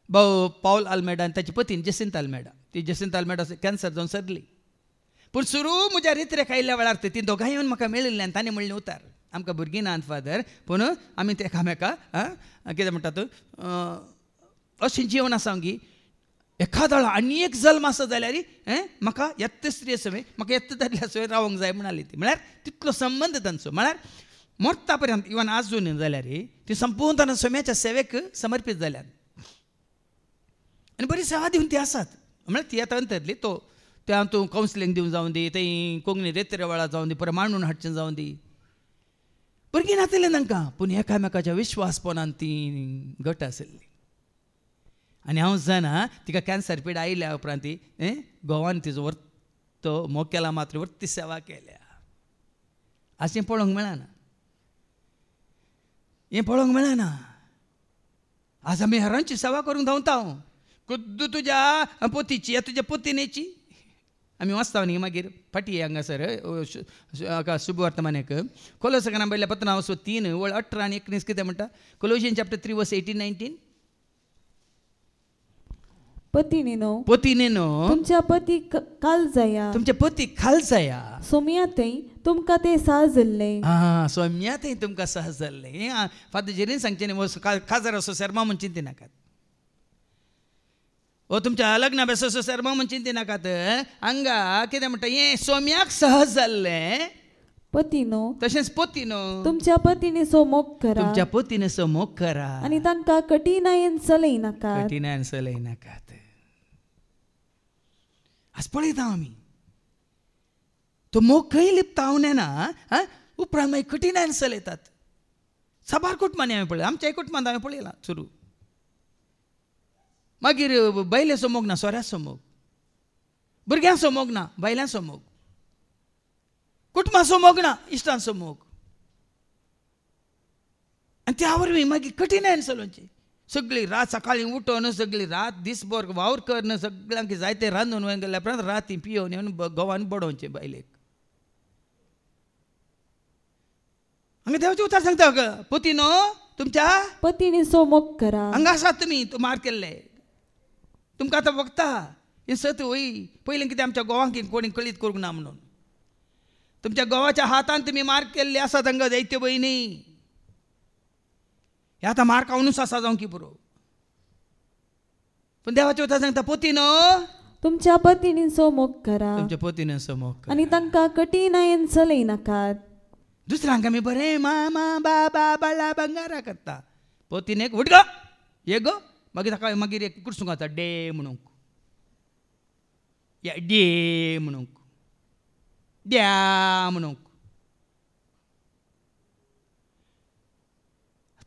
भाऊ पावल आल्मेडा आनी ताची पत्नी जेसिंत आल्मेडा. ती जेसिंत आल्मेडा कॅन्सर जावन सरली. पूण सुरू म्हज्या रेत्रेक आयिल्ल्या वेळार ती दोगांय येवन म्हाका मेळिल्लीं आनी तांणी म्हणलें उतार आमकां भुरगीं नात फादर पूण आमी ते एकामेका कितें म्हणटात अशें जीवन आसा की एखादो आनी एक जल्म आसा जाल्यार म्हाका येत्त स्त्री सवय म्हाका येत्त दादल्या सवय रावंक जाय म्हणाली ती. म्हळ्यार तितलो संबंध तांचो म्हळ्यार मरता पर्यंत इवन आजून जाल्यार ती संपूर्ण सोम्याच्या सेवेक समर्पीत जाल्यात आनी बरी सेवा दिवन ती आसात. म्हळ्यार ती आतां अंतरली तो त्या तूं कावन्सिलींग दिवन जावन दी थंय कोंकणी रेत्रे वेळार जावन दी परत मांडून हाडचें जावन दी. भुरगीं नासलें तांकां पूण एकामेकाच्या विश्वासपणान ती घट आसली. आनी हांव जाणा तिका कॅन्सर पीड आयिल्ल्या उपरांत ती गोवान तिजो वर्त मोग केला मात्र वर्ती सेवा केल्या अशें पळोवंक मेळना हें पळोवंक मेळना आज आमी हेरांची सेवा करूंक धांवता खुद्द तुज्या पोतीची या तुज्या पोतिनेची आमी वाचता न्ही मागीर फाटी हांगासर शुभवर्तमानाक कोलोसांना पयल्या पत्र हांव 3 वळ 18 आनी 19 कितें म्हणटा कोलोशियन चॅप्टर 3 वर्स 18-19 पतीनेनो तुमच्या पती काल जाया तुमच्या पती खाल जाया सोमयातय तुमकां ते सहज जाल्ले सोम्यातय तुमकां सहज जाल्ले फादर जेरीन सांगचे न्ही काजार असो शर्मा म्हण चिंती नाकात तुमच्या लग्ना बेसो शर्मा म्हण चिंती नाकात हांगा कितें म्हणटा हें सोम्याक सहज जाल्लें पतीनो तशेंच पोतीनो तुमच्या पतीने सो मोग करा तुमच्या पतीने सो मोग करा आनी तांकां कठिनायेन चलय नाकात कठिनायेन चलय नाकात आज पळयता आमी तो मोग खंय लिपता हांव नेना उपरांत मागीर कठिनायेन चलयतात साबार कुटुंबांनी हांवें पळयलां आमच्याय कुटुंबांत हांवें पळयलां सुरू मागीर बैलेचो मोग ना सोऱ्याचो मोग भुरग्यांचो मोग ना बायलांचो मोग कुटुंबाचो मोग ना इश्टांचो मोग आनी त्या वरवीं मागीर कठिनायेन चलोवचें सगळी रात सकाळीं उठोन सगळी रात दिसभर वावर करन सगळ्यांक जायते रांदून वय गेल्या उपरांत राती पियोवन येवन घोवान बडोवचें बायलेक हांगा देवाचें उतर सांगता पतीनो तुमच्या पतीने सो मोग करा हांगा आसात तुमी मार केल्ले तुमकां आतां वखता हें सत वय पयलीं कितें आमच्या गोवांक कोणी कळीत करूंक ना म्हणून तुमच्या गोवाच्या हातान तुमी मार केल्ले आसात हांगा जायत्यो भयणी हे आतां मार खावनूच आसा जावं की पुरो पूण देवाचे उतर सांगता पतीनो तुमच्या पतीने सो मोग करा तुमच्या पतीने सो मोग करा आनी तांकां कठिनायेन चलय नाकात दुसऱ्यांक आमी बरें मामा बाबा बाळा बंगारा करता पतीनेक उठ गो ये गो मागीर ताका मागीर एक कुडसूंक घालता डे म्हणूंक या डे म्हणूंक द्या म्हणूंक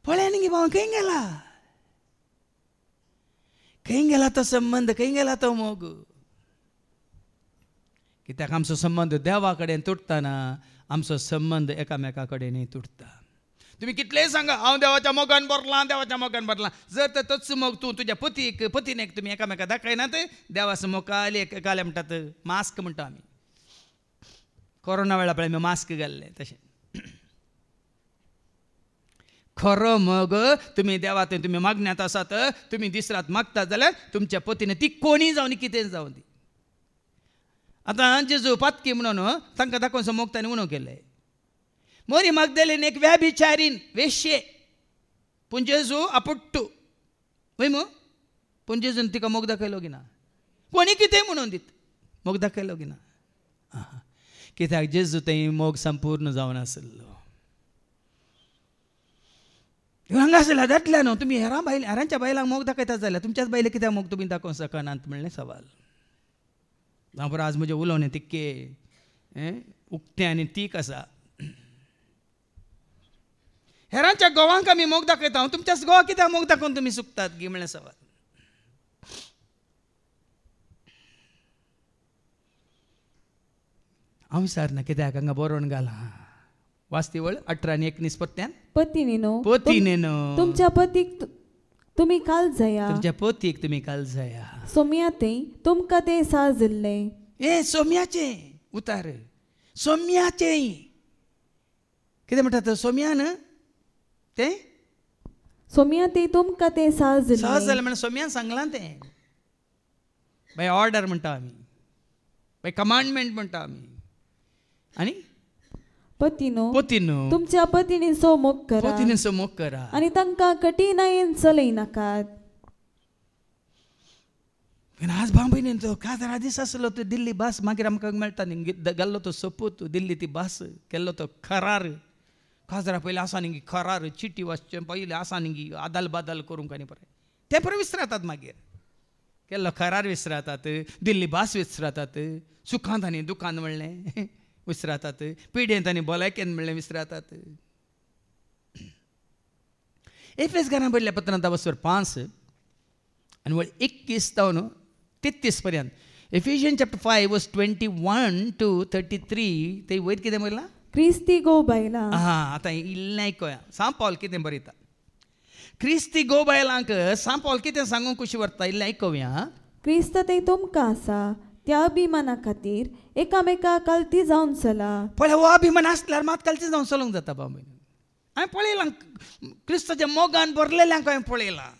पळय न्ही बाबा खंय गेला तो संबंध खंय गेला तो मोग कित्याक आमचो संबंध देवा कडेन तुटतना आमचो संबंध एकामेका कडेनय तुटता तुम्ही कितलेंय सांगा हांव देवाच्या मोगान भरलां जर तर तोच मोग तूं तुज्या पतीनेक तुमी एकामेका दाखयनात देवाचो मोग काले म्हणटात मास्क म्हणटा आमी कोरोना वेळा पळय मास्क घाल्ले तशें खरो मोग तुमी देवा थंय तुमी मागण्यांत आसात तुमी दीस रात मागतात जाल्यार तुमच्या पतीने ती कोणी जावन कितें जावन दी आतां जेजू पातकी म्हणून तांकां दाखोवन मोग ताणें उणो केले मोरी मगदलेन एक व्याभिचारीन वेश्ये पूण जेजू आपुट्टू वय मो पूण जेजून तिका मोग दाखयलो की ना कोणी कितें म्हणून दीत मोग दाखयलो की ना कित्याक जेजू थंय मोग संपूर्ण जावन आसलो हांगा आसल्या दाटल्या न्हू तुमी हेरांच्या बायलांक मोग दाखयतात जाल्यार तुमच्याच बायलेक कित्याक मोग तुमी दाखोवंक शकनात म्हणलें सवाल हांव आज म्हजें उलोवणें तितके उक्तें आनी तीक आसा हेरांच्या गोवांक आमी मोग दाखयता तुमच्याच गोवा कित्याक मोग दाखोवन तुमी चुकतात गी म्हणलें सवाल हांव विचारना कित्याक हांगा बरोवन घाला वाचती वळ 18 आनी 19 परत्यान पतीनेनो तुमच्या पतीक तुमी काल जाया तुमच्या पतीक तुमी काल जाया सोमयातय तुमकां ते सहज जाल्ले ए सोम्याचें उतार सोम्याचें कितें म्हणटात सोम्यान तें सोमयातय तुमकां ते सहज जालें म्हणून सोम्यान सांगलां तें बाय ऑर्डर म्हणटा आमी बाय कमांडमेंट म्हणटा आमी आनी पतीनो तुमच्या पतीने सो मोग करा आनी तांकां कठिनायेन चलय नाकात आज भाव भयणीन तो काजरा दीस आसलो तो दिल्ली भास मागीर आमकां मेळटा न्ही घाल्लो तो सपूत दिल्ली ती भास केल्लो तो खरार काजरा पयलीं आसा न्ही खरार चिटी वाचचें पयलीं आसा न्ही आदाल बादाल करूंक आनी पळय ते परत विसरातात मागीर केल्लो खरार विसरातात दिल्ली भास विसरातात सुखांत आनी दुखांत म्हणलें विसरातात पिडेंत आनी भलायकेन म्हणलें विसरातात एफेस घरां पडल्या पत्रांत 5 आनी वळ 21 जावन 33 पर्यंत. Ephesians chapter 5 verse 21 to 33 ते वयर कितें म्हणलां? क्रिस्ती गो बायला. आतां इल्लें आयकोया. सांत पौल कितें बरयता. क्रिस्ती गो बायलांक सांत पौल कितें सांगूंक कशी व्हरता इल्लें आयकोया. क्रिस्त ते तुमकां आसा त्या अभिमाना खातीर एकामेका कालती जावन चला. पळय हो अभिमान आसल्यार मात कालती जावन चलोंक जाता बाबा. हांवें पळयलां क्रिस्ताच्या मोगान भरलेल्यांक हांवें पळयलां.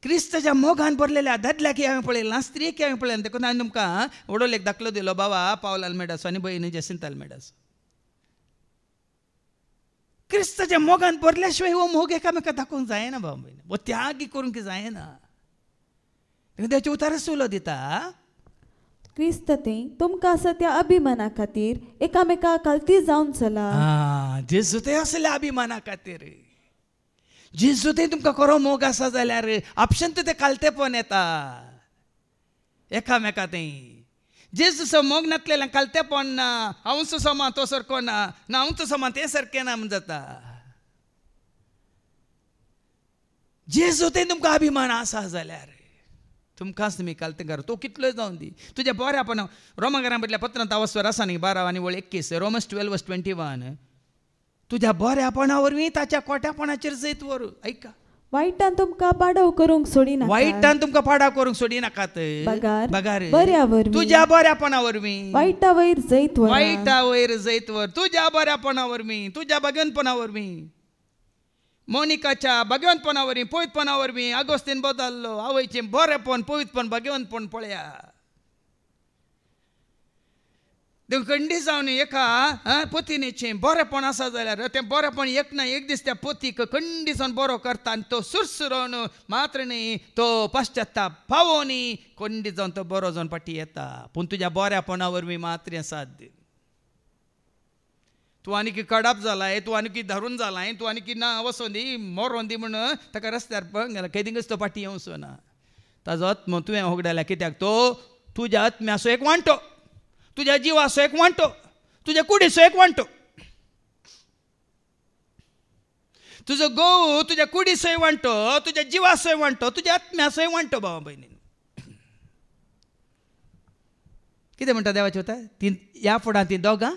क्रिस्ताच्या मोगान भरलेल्या दादल्याकी हांवें पळयलां, स्त्रीकी हांवें पळयलां. देखून हांवें तुमकां वडोल एक दाखलो दिलो. बाबा पावल आल्मेडास आनी भयणी जसिंत आल्मेडास. क्रिस्ताच्या मोगान भरल्या शिवाय हो मोग एकामेका दाखोवंक जायना बाबा. हो त्यागी करूंक जायना. तेचे उतारच उलो दिता. क्रिस्त ते तुमकां आसा त्या अभिमाना खातीर एकामेका कालती जावन चला. जेजू ते असल्या अभिमाना खातीर. जेजू ते तुमकां खरो मोग आसा जाल्यार आपशंत ते कालतेपण येता एकामेका ते. जेजूचो मोग नासलेल्या कालतेपण ना. हांवचो समा तो सारको ना, ना हांवचो समा ते सारकें ना म्हण जाता. जेजू ते तुमकां अभिमान आसा जाल्यार तुमकांच तुमी कालतें कर. तो कितलोय जावन दी तुज्या बऱ्यापण. रोमाकारांतल्या पत्रांत वस्वर आसा न्ही 12 आनी 21 रोमन्स 12:21 तुज्या बऱ्यापणा वरवीं ताच्या खोट्यापणाचेर जैत व्हर. ऐका वायटान तुमकां पाडव करूंक सोडिनाकात. वायटान तुमकां पाडाव करूंक सोडिनाकात. बगार बऱ्या वरवीं तुज्या बऱ्यापणा वरवीं वायटा वयर जैत व्हर. वायटा वयर जैत व्हर. तुज्या बऱ्यापणा वरवीं तुज्या भगवंतपणा वरवीं मोनिकाच्या भगवंतपणा वरवीं पवित्रपणा वरवीं आगोस्तीन बदललो. आवयचें बरेंपण पवित्रपण भगवंतपण पळया. खंडी जावन एका पत्नीचें बरेंपण आसा जाल्यार तें बरेंपण एक ना एक दीस त्या पतीक खंडी जावन बरो करता. आनी तो सुरसुरोन मात्र न्ही तो पाश्चात्ताप फावो न्ही खंडी जावन तो बरो जावन फाटी येता. पूण तुज्या बऱ्यापणा वरवीं मात्र हें साथ दी. तूं आनी कडप जालाय, तूं आनी धरून जालाय, तूं आनी ना वचोन दी मरोन दी म्हण ताका रस्त्यार पळोवंक गेला. केदींगच तो फाटी येवचो ना. ताजो आत्मो तुवें होगडाल्या. कित्याक तो तुज्या आत्म्याचो एक वांटो, तुज्या जिवाचो एक वांटो, तुज्या कुडीचो एक वांटो. तुजो घोव तुज्या कुडीचोय वांटो, तुज्या जिवाचोय वांटो, तुज्या आत्म्याचोय वांटो. बाबा भयणी कितें म्हणटा देवाचें उतर. ती ह्या फुडां ती दोगां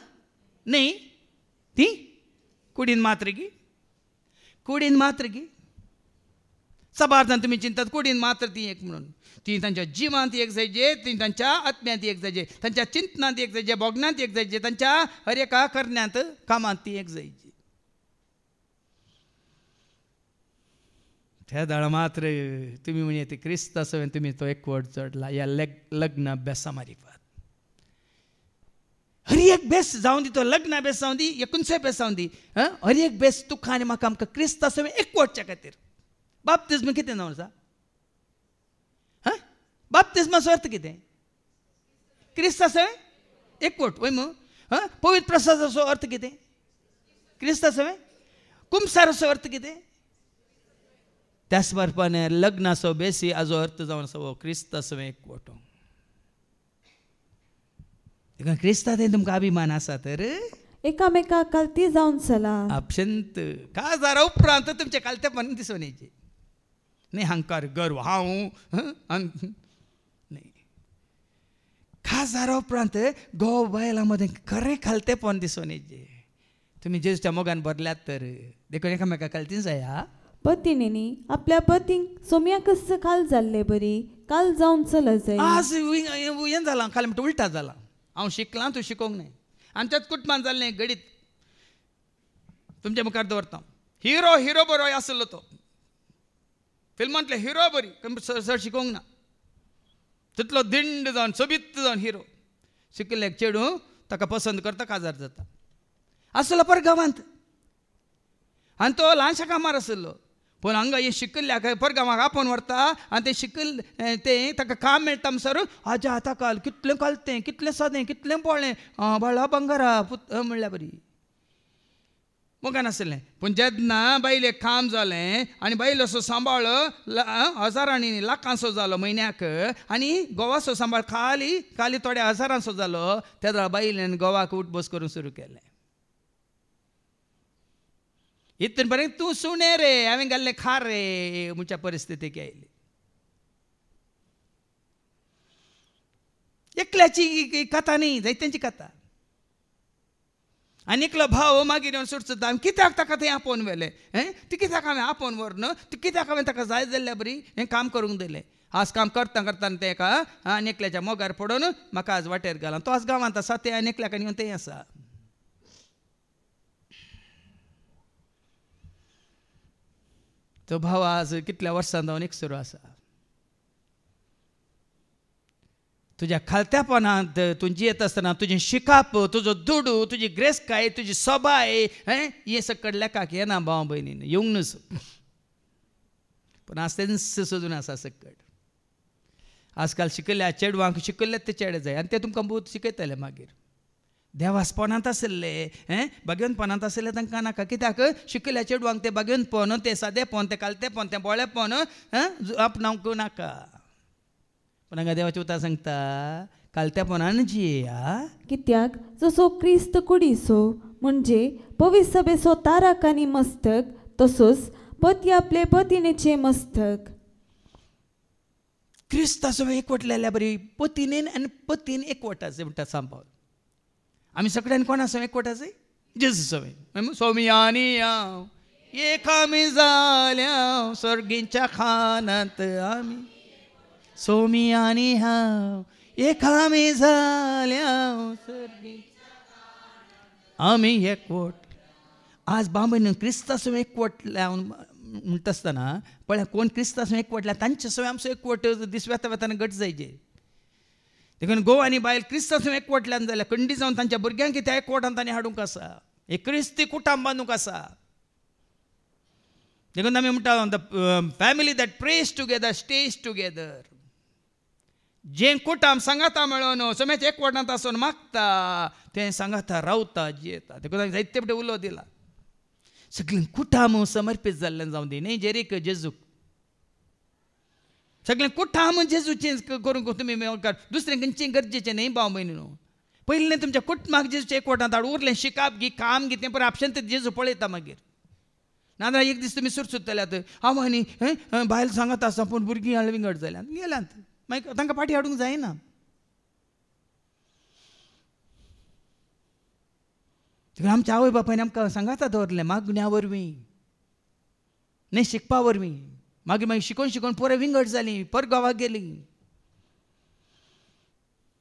न्ही ती कुडीन मात्र गी. कुडीन मात्र गी. सबार तुमी चिंतात कुडीन मात्र ती एक म्हणून. ती तांच्या जिवांत एक जायजे, ती तांच्या आत्म्यांत एक जायजे, तांच्या चिंतनांत एक जायजे, भोगनांत एक जायजे, तांच्या हर एका करण्यांत कामांत ती एक जायजी. त्या दाळा मात्र तुमी म्हणजे ते क्रिस्त सवें तुमी तो एकवट जोडला ह्या लग्न अभ्यासा मारिफात. हर एक बेस जावन दी. तो लग्न बेस जावन दी, एकुणसे बेस जावन दी. हर एक बेस तुका आनी म्हाका आमकां क्रिस्त सवें एकवटच्या खातीर. बाप्तिस्म कितें जावन आसा. बाप्तिस्माचो अर्थ कितें. क्रिस्ता सवें एकवट वय मग. पवित्र प्रसादाचो अर्थ कितें. क्रिस्ता सवें. कुंभसाराचो अर्थ कितें. त्याच प्रमाणे लग्नाचो बेसी हाजो अर्थ जावन आसा हो क्रिस्ता सवें एकवट. क्रिस्ता ते तुमकां अभिमान आसा तर एकामेका कालती जावन चला. आपशंत काजारा उपरांत तुमचे कालतेपण दिसून येचे न्ही. अहंकार गर्व हांव न्ही. काजारा उपरांत घोव बायलां मदें खरें कालतेपण दिसून येचे. तुमी जेजूच्या मोगान भरल्यात तर देखून एकामेका कालती जाया. पत्नींनी आपल्या पतीक सोम्याकच काल जाल्ले बरी काल जावन चल जाय. आज हें जालां काल म्हणटा उलटा जाला. हांव शिकलां तूं शिकोंक न्हय. आमच्याच कुटुंबांत जाल्लें घडीत तुमच्या मुखार दवरता. हिरो बरो आसलो तो फिल्मांतले हिरो बरी चड शिकोंक ना. तितलो दिंड जावन सोबीत जावन हिरो शिकिल्ले चेडूं ताका पसंत करता काजार जाता. आसलो परगांवांत आनी तो ल्हानशा कामार आसलो. पूण हांगा हे शिकिल्ल्याक परगांवाक आपोवन व्हरता आनी ते शिकिल्ले तें ताका काम मेळटा म्हणसर आजा आतां काल कितलें कालतें कितलें सादें कितलें पोळें बाळा बंगारा म्हणल्यार बरी मोगान आसलें. पूण जेन्ना बायलेक काम जालें आनी बायल असो सांबाळ हजारांनी लाखांचो जालो म्हयन्याक आनी गोवाचो सांबाळ खाली थोड्या हजारांचो जालो तेन्ना बायलेन गोवाक उठबस करूंक सुरू केलें. इतन पर्यंत तू सुने रे हांवें घाल्लें खा रे म्हणच्या परिस्थितीक आयली. एकल्याची कथा न्ही, जायत्यांची कथा. आनी एकलो भाव मागीर येवन सुटता, कित्याक ताका थंय आपोवन व्हेलें, ती कित्याक हांवें आपोवन व्हरन, ती कित्याक हांवें ताका जाय जाल्ल्या बरी हें काम करूंक दिलें. आज काम करता करता तें एका आनी एकल्याच्या मोगार पडोवन म्हाका आज वाटेर घाला. तो आज गांवांत आसा, ते आनी एकल्याक येवन थंय आसा. तो भाव आज कितल्या वर्सां जावन एकसुरो आसा. तुज्या खालत्यापणांत तूं जियेत आसतना तुजें शिकाप, तुजो दुडू, तुजी ग्रेसकाय, तुजी सोबाय हे सकट लेखाक येना भाव भयणीन, येवंक नस. पूण आज तें सजून आसा सकट. आजकाल शिकयल्या चेडवांक शिकयले ते चेडे जाय आनी ते तुमकां बहुत शिकयतले मागीर. देवासपणांत आसले बागेवनपणांत आसले तांकां नाका. कित्याक शिकयल्या चेडवांक ते बागेवनपण, ते सादेपण, ते कालतेपण, ते बोळेपण आपणावंक नाका. पूण हांगा देवाचें उतर सांगता कालत्यापणान जियेया. कित्याक जसो क्रिस्त कुडीसो म्हणजे पवित्र सभेचो तारक आनी मस्तक, तसोच पती आपले पत्नीचें मस्तक. क्रिस्ताचो एकवटलेल्या बरी पत्नीन आनी पतीन एकवटाचे म्हणटा सांबाळ. आमी सगळ्यांनी कोणासो एकवटाचे? जेजू सवय. सोमी आनी हांव एक आमी जाल्या स्वर्गीच्या खानांत आमी. सोमी आनी हांव एक आमी जाल्या आमी एकवट. आज बांबन क्रिस्तासो एकवटल्या म्हणटा आसतना पळय कोण क्रिस्तासो एकवटल्या तांचे सवय आमचो एकवट दीस वेता वेताना घट जायचे. देखून घोव आनी बायल क्रिस्तासो एकवटल्यान जाल्यार खंडी जावन तांच्या भुरग्यांक त्या एकवटांत तांणी हाडूंक आसा. एक क्रिस्ती कुटुंब बांदूंक आसा. देखून आमी म्हणटा the family that praise together stage together. जे कुटुंब सांगाता मेळोन समेच एकवटांत आसून मागता ते सांगाता रावता जियेता. देखून हांवें जायते बटे उलो दिला. सगळीं कुटुंब समर्पीत जाल्ल्यान जावं दी न्ही जेरीक जेजूक. सगळें कुटुंब जेजूचें करूंक तुमी दुसरें खंयचें गरजेचें न्ही भाव भयणीनो. पयलें तुमच्या कुटुंबाक जेजूच्या एकवटांत हाड. उरलें शिकाप घे, काम घे, तें पळय आपशें तें जेजू पळयता मागीर. नाजाल्यार एक दीस तुमी सुटसुत्तल्यात हांव आनी बायल सांगत आसा पूण भुरगीं हाडून विंगड जाल्यात गेल्यात मागीर तांकां फाटीं हाडूंक जायना. आमच्या आवय बापायन आमकां सांगाता दवरलें मागण्या वरवीं न्ही शिकपा वरवीं. मागीर शिकोवन शिकोवन पुराय विंगड जालीं, परगांवाक गेलीं.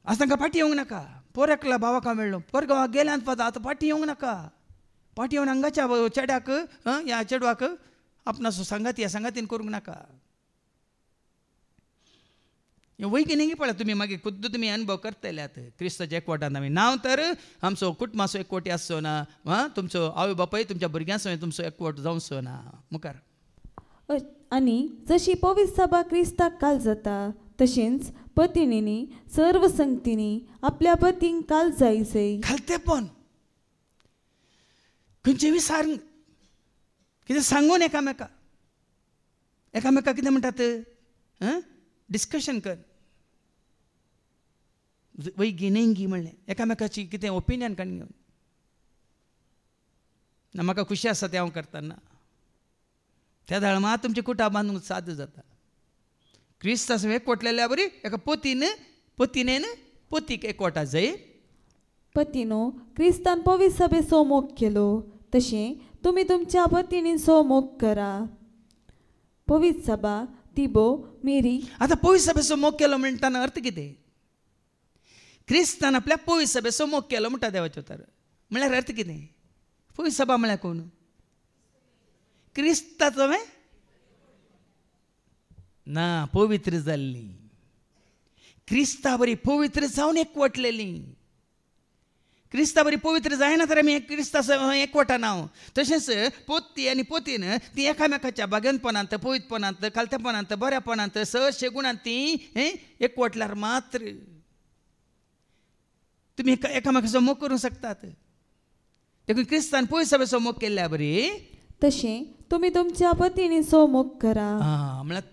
आज तांकां फाटीं येवंक नाका. पोरेकला भावाक मेळ्ळो परगांवाक गेल्यान पता आतां फाटीं येवंक नाका. फाटीं येवन हांगाच्या चेड्याक ह्या चेडवाक आपणाचो सांगाती ह्या सांगातीन करूंक नाका. वैगिनीक पळय तुमी मागीर खुद्द तुमी अनुभव करतल्यात क्रिस्ताच्या एकवटांत आमी. नांव तर आमचो कुटुंबाचो एकवटी आसचो ना, तुमचो आवय बापाय तुमच्या भुरग्यां तुमचो एकवट जावचो ना. मुखार आनी जशी पवित्र सभा क्रिस्ताक काल जाता तशेंच पत्नींनी सर्व संगतींनी आपल्या पतींक काल जायचें. खालतेपण खंयचे विचार कितें सांगून एकामेकाक कितें म्हणटात डिस्कशन कर. वैगी नेंगी म्हणलें एकामेकाची कितें ओपिनियन काडून घेवन ना. म्हाका खुशी आसा तें हांव करतना. त्या दाळ मात तुमचें कुटुंब बांदूंक साद जाता. क्रिस्तास एकवटलेल्या बरी एका पतीन पतीक एकवटा जाय. पतीनो क्रिस्तान पवित्र सभेचो मोग केलो तशें तुमी तुमच्या पत्नीचो मोग करा. पवित्र सभा तिबो मेरी. आता पवित्र सभेचो मोग केलो म्हणटाना अर्थ कितें? क्रिस्तान आपल्या पवित्र सभेचो मोग केलो म्हणटा देवाचे उतर. म्हळ्यार अर्थ कितें? पवित्र सभा म्हळ्यार कोण? क्रिस्ताचो ना पवित्र जाल्ली. क्रिस्ता बरी पवित्र जावन एकवटलेली. क्रिस्ता बरी पवित्र जायना तर आमी क्रिस्ता एकवटा ना. तशेंच पोती आनी पोतीन ती एकामेकाच्या बागेनपणांत पवित्रपणांत खालतेपणांत बऱ्यापणांत सहजशे गुणांत ती एकवटल्यार मात्र तुमी एकामेकाचो मोग करूंक शकतात. देखून क्रिस्तान पवित्र सभेचो मोग केल्ल्या बरी तशें तुमी तुमच्या पत्नीचो मोग करा. म्हळ्यार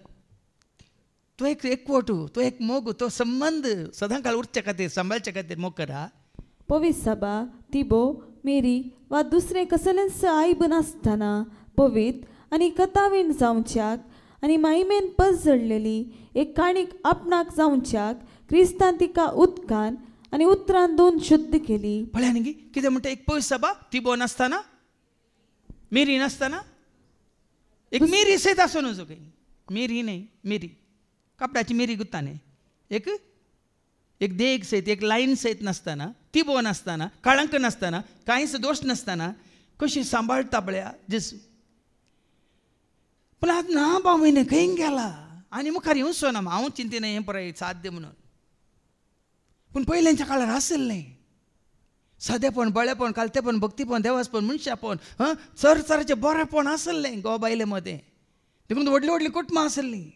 तो एक एकवटू, तो एक मोग, तो संबंध सदां काळ उरचे खातीर सांबाळचे खातीर मोग करा. पवित्र सभा तिबो मेरी वा दुसरें कसलेंच आयब नासतना पवित्र आनी कथावीण जावच्याक आनी मायमेन पस जडलेली एक काणीक आपणाक जावच्याक क्रिस्तान तिका उदकान आनी उतरान दोन शुद्ध केली. पळया न्ही कितें म्हणटा, एक पयस सभा तिबो नासतना, मेरी नासतना, एक मेरी सयत आसूं नजो खंय, मेरी न्ही मेरी कापडाची मेरी गुत्ताने, एक देग सयत, एक लायन सयत नासतना, तिबो नासतना, कळंक नासतना, कांयच दोश नासतना कशी सांबाळटा पळया जेसू. पण आज ना बावयने खंय गेला आनी मुखार येवचो ना. हांव चिंतेन हें पळय साध्य म्हणून, पूण पयलींच्या काळार आसलें सादेपण, बळेपण, कालतेपण, भक्तीपण, देवासपण, मनशापण, चरचराचें बरेंपण आसलें गो बायले मदें. देखून व्हडलीं व्हडलीं कुटुंबां आसलीं,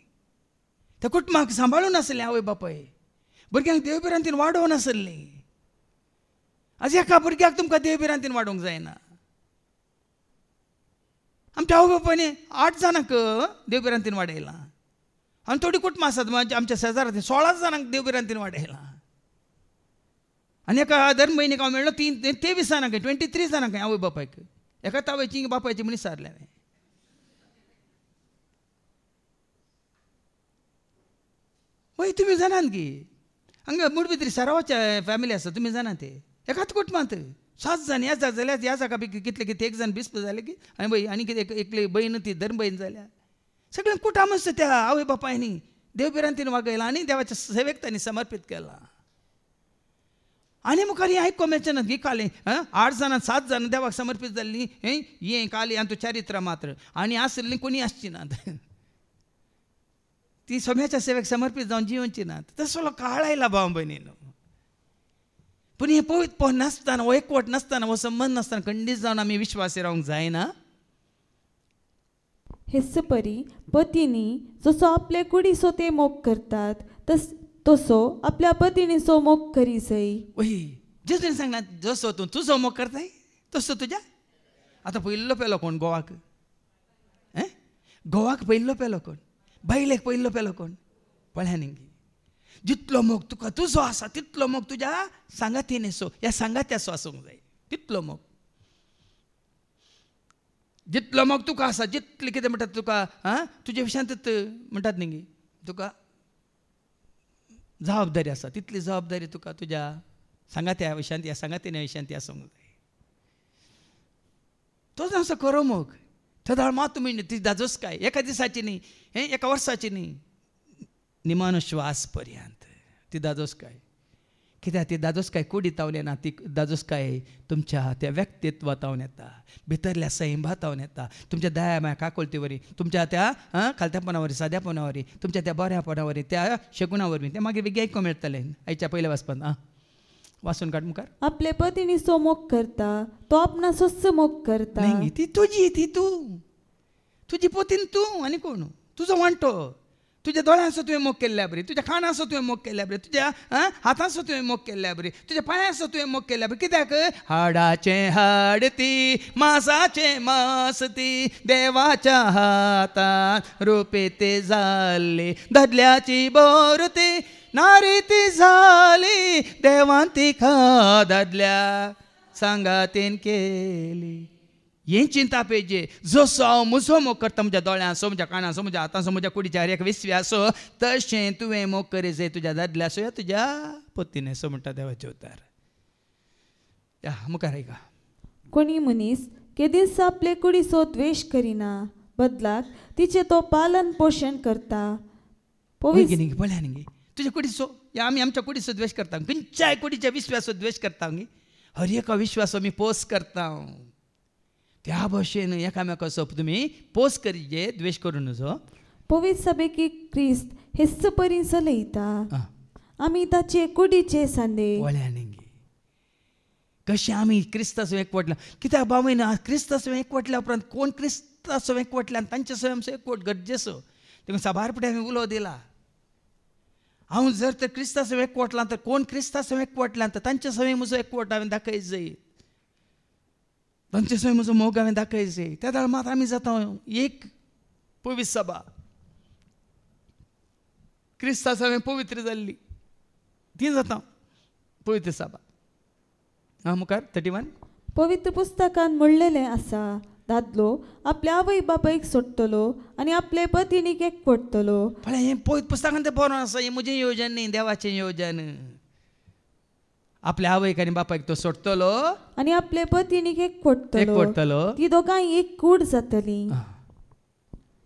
त्या कुटुंबाक सांबाळून आसलें आवय बापाय, भुरग्यांक देवबिरांतीन वाडोवन आसलीं. आज एका भुरग्याक तुमकां देवबिरांतीन वाडोवंक जायना. आमच्या आवय बापायनी 8 जाणांक देवबिरांतीन वाडयलां, आनी थोडी कुटुंबां आसात आमच्या शेजारांत 16 जाणांक देवबिरांतीन वाडयलां. आनी एका दर म्हयन्याक हांव मेळ्ळो 23 जाणांक 23 जाणांक आवय बापायक, एका तावयची बापायची मनीस सारले हांवें. वय तुमी जाणात गी हांगा मुडबित्री सरावाच्या फॅमिली आसा, तुमी जाणात ते एकाच कुटुंबांत 7 जाण ह्या जाल्यार ह्या जाका पैकी कितले कितें 1 जाण बिस्प जाले की, आनी बाई आनी कितें एकली बहीण ती धर्म बहीण जाल्या. सगळें कुटाम आसता त्या आवय बापायनी देवबिरांतीन वागयलां आनी देवाच्या सेवेक तांणी समर्पीत केलां. आनी मुखार हें आयको मेळचें ना की काली 8 जाणां 7 जाणां देवाक समर्पीत जाल्लीं, हें काली आनी चारित्र मात्र आनी आसलीं कोणी आसची नात, ती सोम्याच्या सेवेक समर्पीत जावन जिवनची नात. तसलो काळ आयला भाव भयणीनो. पूण हें पवित्रपण नासतना, हो एकवट नासतना, हो संबंध नासतना खंडीत जावन आमी विश्वासी रावंक जायना. हेच परी पतीनी जसो आपले कुडीचो ते मोग करतात तसो आपल्या पतीनीचो मोग करी जाय. वही जेजून सांगला जसो तूं तुजो मोग करताय तसो तुज्या. आतां पयलो पेलो कोण गोवाक, गोवाक पयलो पेलो कोण, बायलेक पयलो पेलो कोण, पळया न्ही. जितलो मोग तुका तुजो आसा तितलो मोग तुज्या सांगातीन असो, ह्या सांगात्याचो आसूंक जाय. तितलो मोग, जितलो मोग तुका आसा, जितले कितें म्हणटात तुका तुजे विशयांत म्हणटात न्ही तुका जबाबदारी आसा, तितली जबाबदारी तुका तुज्या सांगात्या विशयांत, ह्या सांगातीन विशयांत आसूंक जाय. तोच असो खरो मोग. थदाळ मात म्हयने ती दाजोसकाय एका दिसाची न्ही, एका वर्साची न्ही, निमानो श्वास पर्यंत ती दाजोसकाय. कित्याक ती दाजोसकाय कुडीतावले ना, ती दाजोसकाय तुमच्या त्या व्यक्तित्वातावन येता, भितरल्या सैंभातावन येता, तुमच्या दया माया काकुलती वरी, तुमच्या त्या खालत्यापणा वरी, साद्यापणा वरी, तुमच्या त्या बऱ्यापणा वरी, त्या शगुणा वरवीं तें मागीर वेगळें आयको मेळटलें. आयच्या पयल्या वाचपान वाचून काड मुखार. आपले पतीनीचो मोग करता तो आपणाचोच मोग करता. ती तुजी, ती तूं, तुजी पतीन तूं आनी कोण, तुजो वांटो. तुज्या दोळ्यांचो तुवें मोग केल्ल्या बरी, तुज्या कानाचो तुवें मोग केल्ल्या बरी, तुज्या हातांचो तुवें मोग केल्ल्या बरी, तुज्या पांयांचो तुवें मोग केल्ल्या बरी. कित्याक हाडाचें हाड ती, मांसाचें मांस ती, देवाच्या हातांत रुपे ते जाल्ली, दादल्याची बोर ती, नारी ती जाली, देवान तिका दादल्या सांगातीन केली. हें चिंता पेजे. जसो हांव म्हजो मोग करता म्हज्या दोळ्यांचो, म्हज्या कानाचो, म्हज्या हातांचो, म्हज्या कुडीच्या हर एक विस्व्याचो, तशें तुवें मोग करी जाय तुज्या दादल्याचो या तुज्या पत्नीचो म्हणटा देवाचे उतार. या मुखार आयका. कोणी मनीस केदीस आपले कुडीचो द्वेश करिना, बदलाक तिचे तो पालन पोषण करता. पळया न्ही तुज्या कुडीचो, आमी आमच्या कुडीचो द्वेश करता, खंयच्याय कुडीच्या विश्वासो द्वेश करता न्ही. हर एका विश्वासो आमी पोस करता. त्या भाशेन एकामेकाचो तुमी पोस करीजे, द्वेश करूं नजो. पवित्र सभेकी क्रिस्त हेच परी चलयता. आमी ताचे कुडीचे सांदे. वळ्या न्ही कशें आमी क्रिस्ताचो एकवटला. कित्याक बावयन क्रिस्ताचो एकवटल्या उपरांत कोण क्रिस्ताचो एकवटल्या आनी तांचे सवय आमचो एकवट गरजेचो. देखून साबारपणे हांवें उलो दिला. हांव जर तर क्रिस्ताचो एकवटला तर कोण क्रिस्ताचो एकवटल्या तर तांचे सवय म्हजो एकवट हांवें दाखयत जाय, तांचे सवय म्हजो मोग हांवें दाखयत जाय. त्या दाळ मात आमी जाता एक पवित्र सभा, क्रिस्ता सवय पवित्र जाल्ली ती जाता पवित्र सभा. मुखार 31. पवित्र पुस्तकान म्हणलेले आसा, दादलो आपल्या आवय बापायक सोडटलो आनी आपले पत्नीक एकवटतलो. पण हे पवित्र पुस्तकान ते बरोवन आसा, हें म्हजें येवजन न्ही, देवाचें येवजन. आपल्या आवयक आनी बापायक तो सोडटलो आनी आपले पत्नीक एकवटतलो. एकवटतलो. ती दोगांय एक कूड जातली.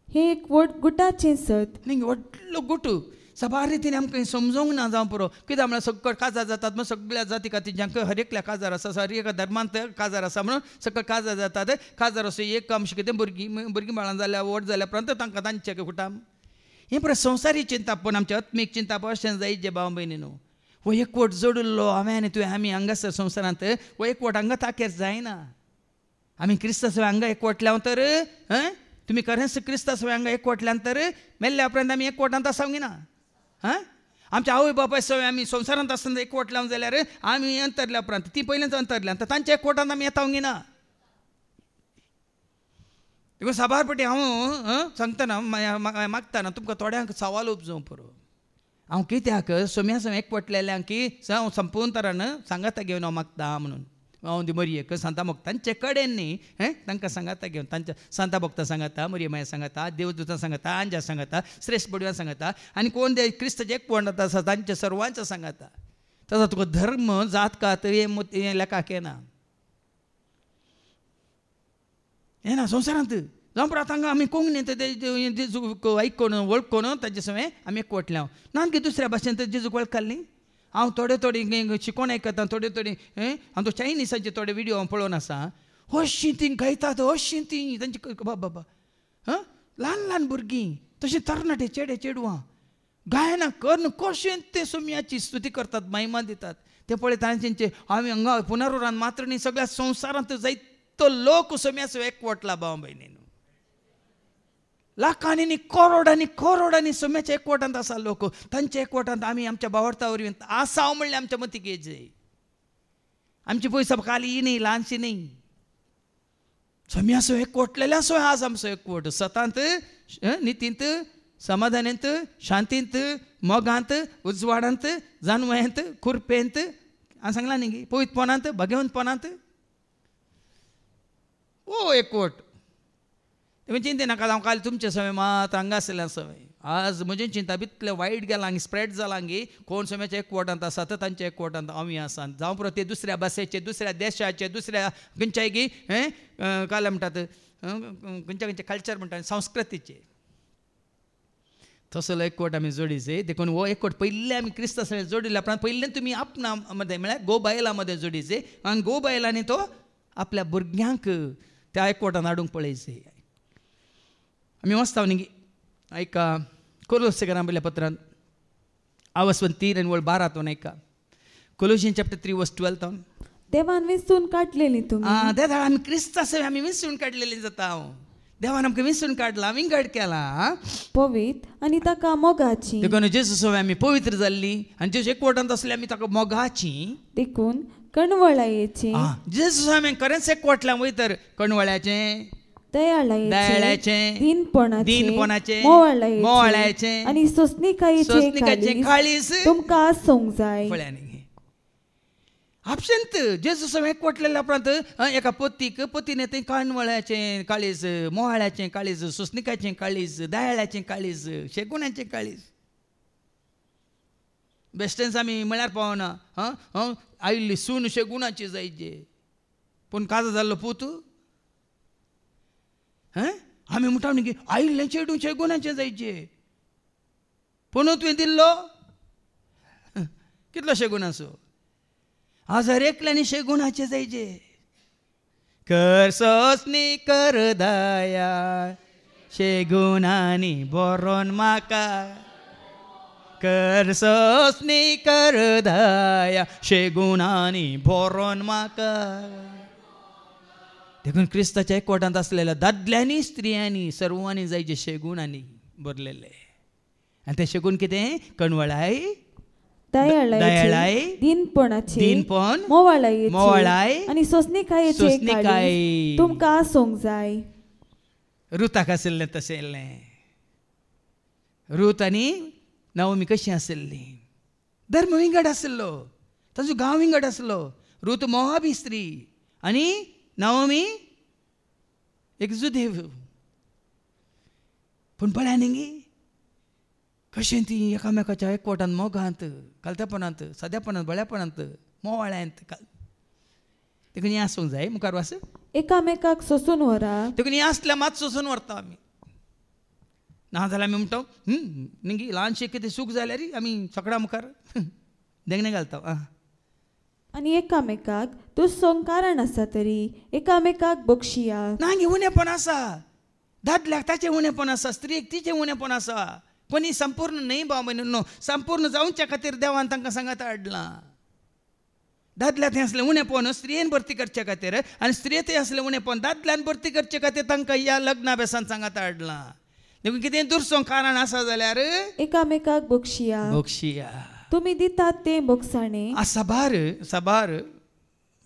हे एक गुटाचें सत. न्ही व्हडलो गुटू सबार रितीन आमकां समजोंक ना जावं पुरो. कित्याक म्हळ्यार सगळे काजार जातात, मग सगळ्या जाती खातीर हर एकल्या काजार आसा, हर एका धर्मांत काजार आसा म्हणून सगळे काजार जातात. काजार असो एक अशें कितें भुरगीं बाळां जाल्या व्हड जाल्या उपरांत तांकां तांचे कुटाम. हें पळय संवसारी चिंता पण आमचे आत्मीक चिंता पण अशें जायत जे भाव भयणीनो. हो एकवट जोडिल्लो हांवें आनी तुवें आमी हांगासर संवसारांत हो एकवट हांगा ताकेर जायना. आमी क्रिस्तांव हांगा एकवटल्या तर तुमी खरेंच क्रिस्तांव हांगा एकवटल्यान तर मेल्ल्या उपरांत आमी एकवटांत आसांक ना. आमच्या आवय बापाय सवय आमी संवसारांत आसतना एकवटल्या जाल्यार आमी अंतरल्या उपरांत ती पयलींच अंतरल्या तर तांच्या एकवटांत आमी येतावंक ना. देखून साबार फावटी हांव सांगतना मागतना तुमकां थोड्यांक सवाल उपजोवं पुरो. हांव कित्याक सोम्या सवय एकवटलेल्यांक की हांव संपूर्ण तरान सांगाता घेवन हांव मागता म्हणून. हांव दी मरयेक सांता भक्तां तांचे कडेन न्ही तांकां सांगाता घेवन तांच्या सांता भक्तां सांगाता, मरये माया सांगाता, देवदूतां सांगाता, आंजा सांगाता, श्रेश्ठ बडव्यां सांगाता आनी कोण क्रिस्ताचे एकवट आसा तांच्या सर्वांचे सांगाता. तसो तुका धर्म जात कात हें लेखाक येना. येना संवसारांत जावं पळय तांकां आमी कोंकणींत जेजूक आयकून वळखून ताचे सवय आमी एकवटल्या. नान की दुसऱ्या भाशेन जेजूक वळखाल न्ही. हांव थोडे शिकोवन आयकता, थोडे हांव तो चायनिसाचे थोडे विडियो हांव पळोवन आसा. अशीं तीं गायतात, अशीं तीं तांचे बाबा ल्हान ल्हान भुरगीं तशीं तरणाटे चेडे चेडवां गायना करून कशें ते सोम्याची स्तुती करतात, महिमा दितात. ते पळय तांचे आमी हांगा पुनरुरान मात्र न्ही सगळ्या संवसारांत जायतो लोक सोम्याचो एकवटला भाव भयणीनो. लाखांनी न्ही करोडांनी सोम्याच्या एकवटांत आसा लोक. तांच्या एकवटांत आमी आमच्या भावार्था वरवीं आसाव म्हणलें आमच्या मतीक येजय. आमची पयस खाली न्ही ल्हानशी न्ही. सोम्याचो एकवटलेल्या सो आज आमचो एकवट सतांत, नितींत, समाधानांत, शांतींत, मोगांत, उजवाडांत, जानवयांत, खुरपेंत, हांवें सांगलां न्ही पवित्रपणांत, भगवंतपणांत. ओ एकवट चिंते नाका. हांव काल तुमचे सवय मात हांगा आसलेल्या सवय. आज म्हजें चिंता इतलें वायट गेलां स्प्रेड जालां गी कोण सोम्याच्या एकवटांत आसा तर तांच्या एकवटांत आमी आसा. जावं पुरो ते दुसऱ्या भाशेचे, दुसऱ्या देशाचे, दुसऱ्या खंयच्याय गी काल म्हणटात खंयच्या कल्चर म्हणटात संस्कृतीचे. तसलो एकवट आमी जोडीचे. देखून हो एकवट पयले आमी क्रिस्तांव सगळे जोडिल्ल्या उपरांत पयले तुमी आपणा मध्ये म्हळ्यार गो बायला मध्ये जोडीचे आनी गो बायलांनी तो आपल्या भुरग्यांक त्या एकवटांत हाडूंक पळयचे. आमी वाचता न्ही ऐका कोलोसेकारां बरयल्या पत्रांत आवस्वन 3 आनी 12 ऐका. कोलोशियन चॅप्टर 3 वर्स 12 देवान विंचून काडलेली तुमी. देवा आमी क्रिस्तांव सवय आमी विंचून काडलेली जाता. हांव देवान आमकां विंचून काडला, विंगड केला पवित्र आनी ताका मोगाची. देखून जेजू सवय आमी पवित्र जाल्ली आनी जेजू एकवटांत आसली आमी ताका मोगाची. देखून कणवळायेची. जेजू सवय आमी खरेंच एकवटल्या वयतर कणवळ्याचें, दयाळायेचें, दीनपणाचें, मोवाळाचें आनी सोंसणीकायेचें काळीज तुमकां आसूंक जाय. आपशंत जेजू सवय एकवटलेल्या उपरांत एका पतीने थंय कणवळ्याचें काळीज, मोवाळ्याचें काळीज, सोंसणीकायेचें काळीज, दयाळ्याचें काळीज, शेगुणाचें काळीज. बेश्टेंच आमी म्हळ्यार पावना. आयिल्ली सून शेगुणाची जायचे पूण काजो जाल्लो पूत आमी म्हणटा न्ही आयिल्लें चेडूं शेगुणाचें जायचे पूण तुवें दिल्लो कितलो शेगुणाचो. हजार एकल्यानी शेगुणाचे जायचे. कर सोंसणी कर दया शेगुणांनी बरोवन म्हाका. कर सोंसणी कर दया शेगुणांनी बरोवन म्हाका. देखून क्रिस्ताच्या एकवटांत आसलेल्या दादल्यांनी स्त्रियांनी सर्वांनी जायचे शेगुणांनी भरलेले. आनी ते शेगूण कितें कणवळाय, दयाळाय, दीनपण, मोवाळाय आनी सोंसणीकाय तुमकां आसूंक जाय. रुताक आशिल्लें तशें. रूत आनी नाओमी कशीं आशिल्ली. धर्म विंगड आशिल्लो, ताजो गांव विंगड आसलो. रूत मोआबी स्त्री आनी नाओमी एक जुदेव. पूण पळय न्ही कशें ती एकामेकाच्या एकवटान मोगांत कालतेपणांत सद्यापणांत बळ्यापणांत मोवाळ्यांत तेका न्ही आसूंक जाय. मुखार वास. एकामेकाक सोसून व्हरा. तेका न्ही आसल्यार मात सोसून व्हरता आमी. नाजाल्यार आमी म्हणटा न्ही ल्हानशें कितें सूख जाल्यार आमी सकाळां मुखार देंगणे घालता. आनी एकामेकाक दुसोंक कारण आसा तरी एकामेकाक बक्षिया. नांगी उणेपण आसा. दादल्याक ताचें उणेपण आसा. स्त्रीक तिचें उणेपण आसा. कोणी संपूर्ण न्ही भाव न्हू संपूर्ण जावच्या खातीर देवान तांकां सांगात हाडलां. दादल्यात हें असलें उणेपण स्त्रियेन भरती करचे खातीर आनी स्त्रियेत असलें उणेपण दादल्यान भरती करचे खातीर तांकां ह्या लग्ना बेसान सांगात हाडलां. देखून कितें दुरसों कारण आसा जाल्यार एकामेकाक बक्षिया. बक्षिया. तुमी दितात तें बोगसाणें. साबार